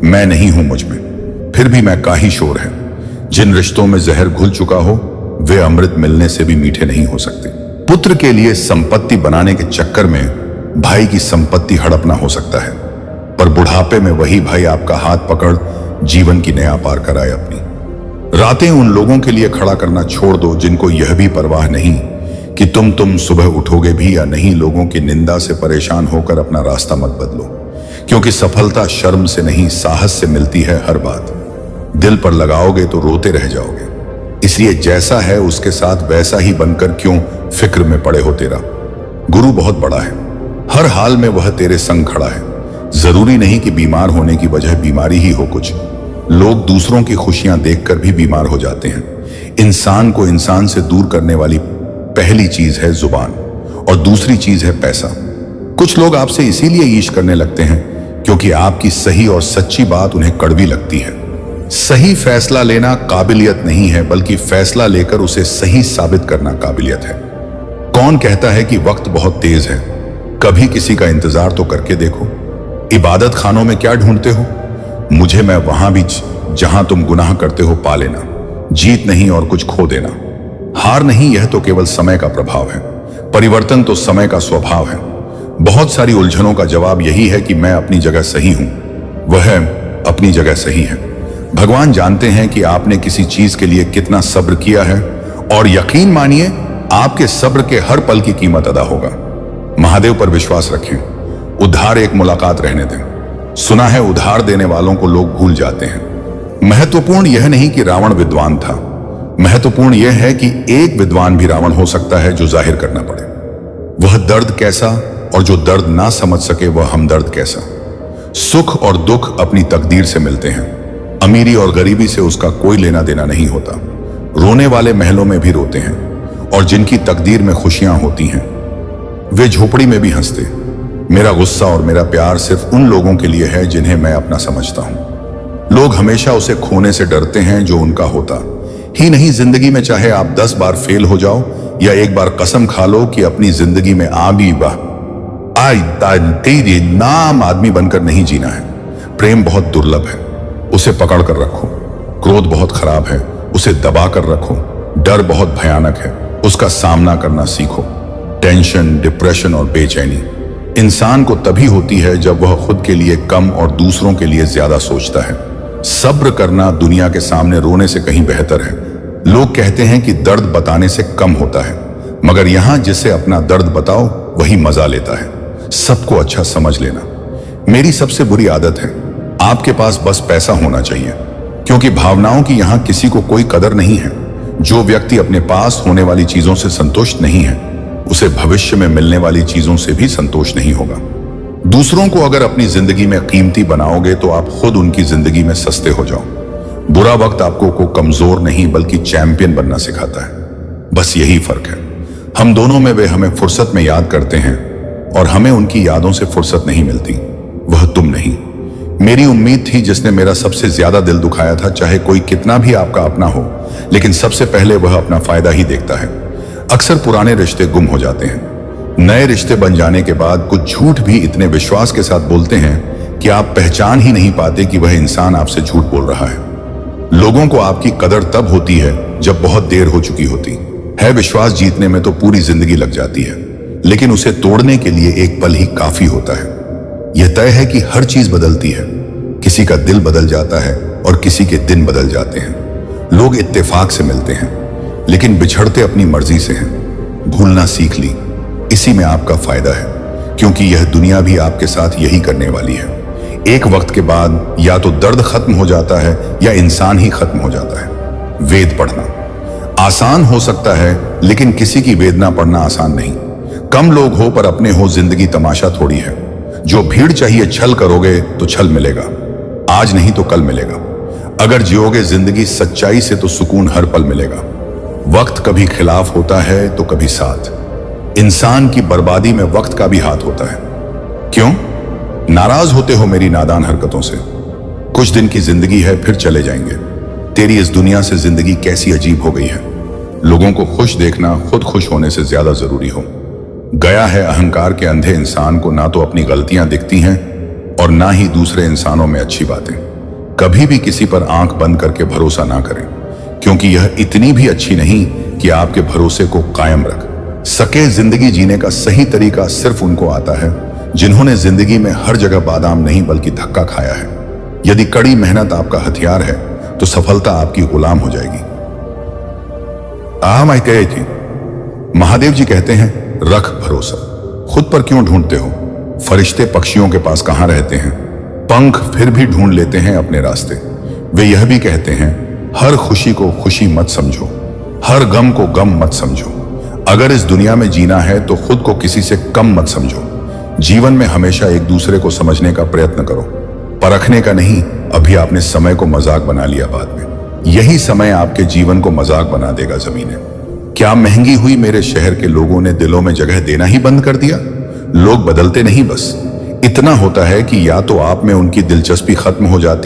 [SPEAKER 1] मैं नहीं हूं मुझ में, फिर भी मैं का ही शोर है। जिन रिश्तों में जहर घुल चुका हो वे अमृत मिलने से भी मीठे नहीं हो सकते। पुत्र के लिए संपत्ति बनाने के चक्कर में भाई की संपत्ति हड़पना हो सकता है, पर बुढ़ापे में वही भाई आपका हाथ पकड़ जीवन की नया पार कराए। अपनी रातें उन लोगों के लिए खड़ा करना छोड़ दो जिनको यह भी परवाह नहीं कि तुम सुबह उठोगे भी या नहीं। लोगों की निंदा से परेशान होकर अपना रास्ता मत बदलो, क्योंकि सफलता शर्म से नहीं साहस से मिलती है। हर बात दिल पर लगाओगे तो रोते रह जाओगे। इसलिए जैसा है उसके साथ वैसा ही बनकर क्यों फिक्र में पड़े हो। तेरा गुरु बहुत बड़ा है, हर हाल में वह तेरे संग खड़ा है। जरूरी नहीं कि बीमार होने की वजह बीमारी ही हो। कुछ लोग दूसरों की खुशियां देखकर भी बीमार हो जाते हैं। इंसान को इंसान से दूर करने वाली पहली चीज है जुबान और दूसरी चीज है पैसा। कुछ लोग आपसे इसीलिए ईश करने लगते हैं क्योंकि आपकी सही और सच्ची बात उन्हें कड़वी लगती है। सही फैसला लेना काबिलियत नहीं है, बल्कि फैसला लेकर उसे सही साबित करना काबिलियत है। कौन कहता है कि वक्त बहुत तेज है? कभी किसी का इंतजार तो करके देखो। इबादत खानों में क्या ढूंढते हो? मुझे मैं वहां भी जहां तुम गुनाह करते हो पा लेना। जीत नहीं और कुछ खो देना। हार नहीं, यह तो केवल समय का प्रभाव है। परिवर्तन तो समय का स्वभाव है। बहुत सारी उलझनों का जवाब यही है कि मैं अपनी जगह सही हूं, वह अपनी जगह सही है। भगवान जानते हैं कि आपने किसी चीज के लिए कितना सब्र किया है, और यकीन मानिए आपके सब्र के हर पल की कीमत अदा होगा। महादेव पर विश्वास रखें। उधार एक मुलाकात रहने दें। सुना है उधार देने वालों को लोग भूल जाते हैं। महत्वपूर्ण यह नहीं कि रावण विद्वान था, महत्वपूर्ण यह है कि एक विद्वान भी रावण हो सकता है जो जाहिर करना पड़े। वह दर्द कैसा, और जो दर्द ना समझ सके वह हमदर्द कैसा। सुख और दुख अपनी तकदीर से मिलते हैं। अमीरी और गरीबी से उसका कोई लेना देना नहीं होता। रोने वाले महलों में भी रोते हैं, और जिनकी तकदीर में खुशियां होती हैं वे झोपड़ी में भी हंसते। मेरा गुस्सा और मेरा प्यार सिर्फ उन लोगों के लिए है जिन्हें मैं अपना समझता हूं। लोग हमेशा उसे खोने से डरते हैं जो उनका होता ही नहीं। जिंदगी में चाहे आप 10 बार फेल हो जाओ या एक बार कसम खा लो कि अपनी जिंदगी में तेरे नाम आदमी बनकर नहीं जीना है। प्रेम बहुत दुर्लभ है, उसे पकड़ कर रखो। क्रोध बहुत खराब है, उसे दबा कर रखो। डर बहुत भयानक है, उसका सामना करना सीखो। टेंशन, डिप्रेशन और बेचैनी इंसान को तभी होती है जब वह खुद के लिए कम और दूसरों के लिए ज्यादा सोचता है। सब्र करना दुनिया के सामने रोने से कहीं बेहतर है। लोग कहते हैं कि दर्द बताने से कम होता है, मगर यहां जिसे अपना दर्द बताओ वही मजा लेता है। सबको अच्छा समझ लेना मेरी सबसे बुरी आदत है। आपके पास बस पैसा होना चाहिए, क्योंकि भावनाओं की यहां किसी को कोई कदर नहीं है। जो व्यक्ति अपने पास होने वाली चीजों से संतुष्ट नहीं है, उसे भविष्य में मिलने वाली चीजों से भी संतोष नहीं होगा। दूसरों को अगर अपनी जिंदगी में कीमती बनाओगे तो आप खुद उनकी जिंदगी में सस्ते हो जाओ। बुरा वक्त आपको को कमजोर नहीं बल्कि चैंपियन बनना सिखाता है। बस यही फर्क है। हम दोनों में वे हमें फुर्सत में याद करते हैं और हमें उनकी यादों से फुर्सत नहीं मिलती। वह तुम नहीं। मेरी उम्मीद थी जिसने मेरा सबसे ज्यादा दिल दुखाया था, चाहे कोई कितना भी आपका अपना हो, लेकिन सबसे पहले वह अपना फायदा ही देखता है। अक्सर पुराने रिश्ते गुम हो जाते हैं। नए रिश्ते बन जाने के बाद कुछ झूठ भी इतने विश्वास के साथ बोलते हैं कि आप पहचान ही नहीं पाते कि वह इंसान आपसे झूठ बोल रहा है। लोगों को आपकी कदर तब होती है जब बहुत देर हो चुकी होती है। विश्वास जीतने में तो पूरी जिंदगी लग जाती है, लेकिन उसे तोड़ने के लिए एक पल ही काफी होता है। यह तय है कि हर चीज बदलती है। किसी का दिल बदल जाता है और किसी के दिन बदल जाते हैं। लोग इत्तेफाक से मिलते हैं, लेकिन बिछड़ते अपनी मर्जी से हैं। भूलना सीख ली, इसी में आपका फायदा है, क्योंकि यह दुनिया भी आपके साथ यही करने वाली है। एक वक्त के बाद या तो दर्द खत्म हो जाता है या इंसान ही खत्म हो जाता है। वेद पढ़ना आसान हो सकता है, लेकिन किसी की वेदना पढ़ना आसान नहीं। कम लोग हो पर अपने हो, जिंदगी तमाशा थोड़ी है। जो भीड़ चाहिए छल करोगे तो छल मिलेगा, आज नहीं तो कल मिलेगा। अगर जियोगे जिंदगी सच्चाई से तो सुकून हर पल मिलेगा। वक्त कभी खिलाफ होता है तो कभी साथ। इंसान की बर्बादी में वक्त का भी हाथ होता है। क्यों नाराज होते हो मेरी नादान हरकतों से? कुछ दिन की जिंदगी है, फिर चले जाएंगे। तेरी इस दुनिया से जिंदगी कैसी अजीब हो गई है। लोगों को खुश देखना खुद खुश होने से ज्यादा जरूरी हो गया है। अहंकार के अंधे इंसान को ना तो अपनी गलतियां दिखती हैं और ना ही दूसरे इंसानों में अच्छी बातें। कभी भी किसी पर आंख बंद करके भरोसा ना करें, क्योंकि यह इतनी भी अच्छी नहीं कि आपके भरोसे को कायम रख सके। जिंदगी जीने का सही तरीका सिर्फ उनको आता है जिन्होंने जिंदगी में हर जगह बादाम नहीं बल्कि धक्का खाया है। यदि कड़ी मेहनत आपका हथियार है तो सफलता आपकी गुलाम हो जाएगी। जी महादेव जी कहते हैं, रख भरोसा। खुद पर क्यों ढूंढते हो? फरिश्ते पक्षियों के पास कहां रहते हैं? पंख फिर भी ढूंढ लेते हैं अपने रास्ते। वे यह भी कहते हैं, हर खुशी को खुशी मत समझो, हर गम को गम मत समझो। अगर इस दुनिया में जीना है तो खुद को किसी से कम मत समझो। जीवन में हमेशा एक दूसरे को समझने का प्रयत्न करो, परखने का नहीं। अभी आपने समय को मजाक बना लिया, बाद में यही समय आपके जीवन को मजाक बना देगा। जमीनें क्या महंगी हुई, मेरे शहर के लोगों ने दिलों में जगह देना ही बंद कर दिया। लोग बदलते नहीं, बस इतना होता है कि या तो आप में उनकी दिलचस्पी खत्म हो जाती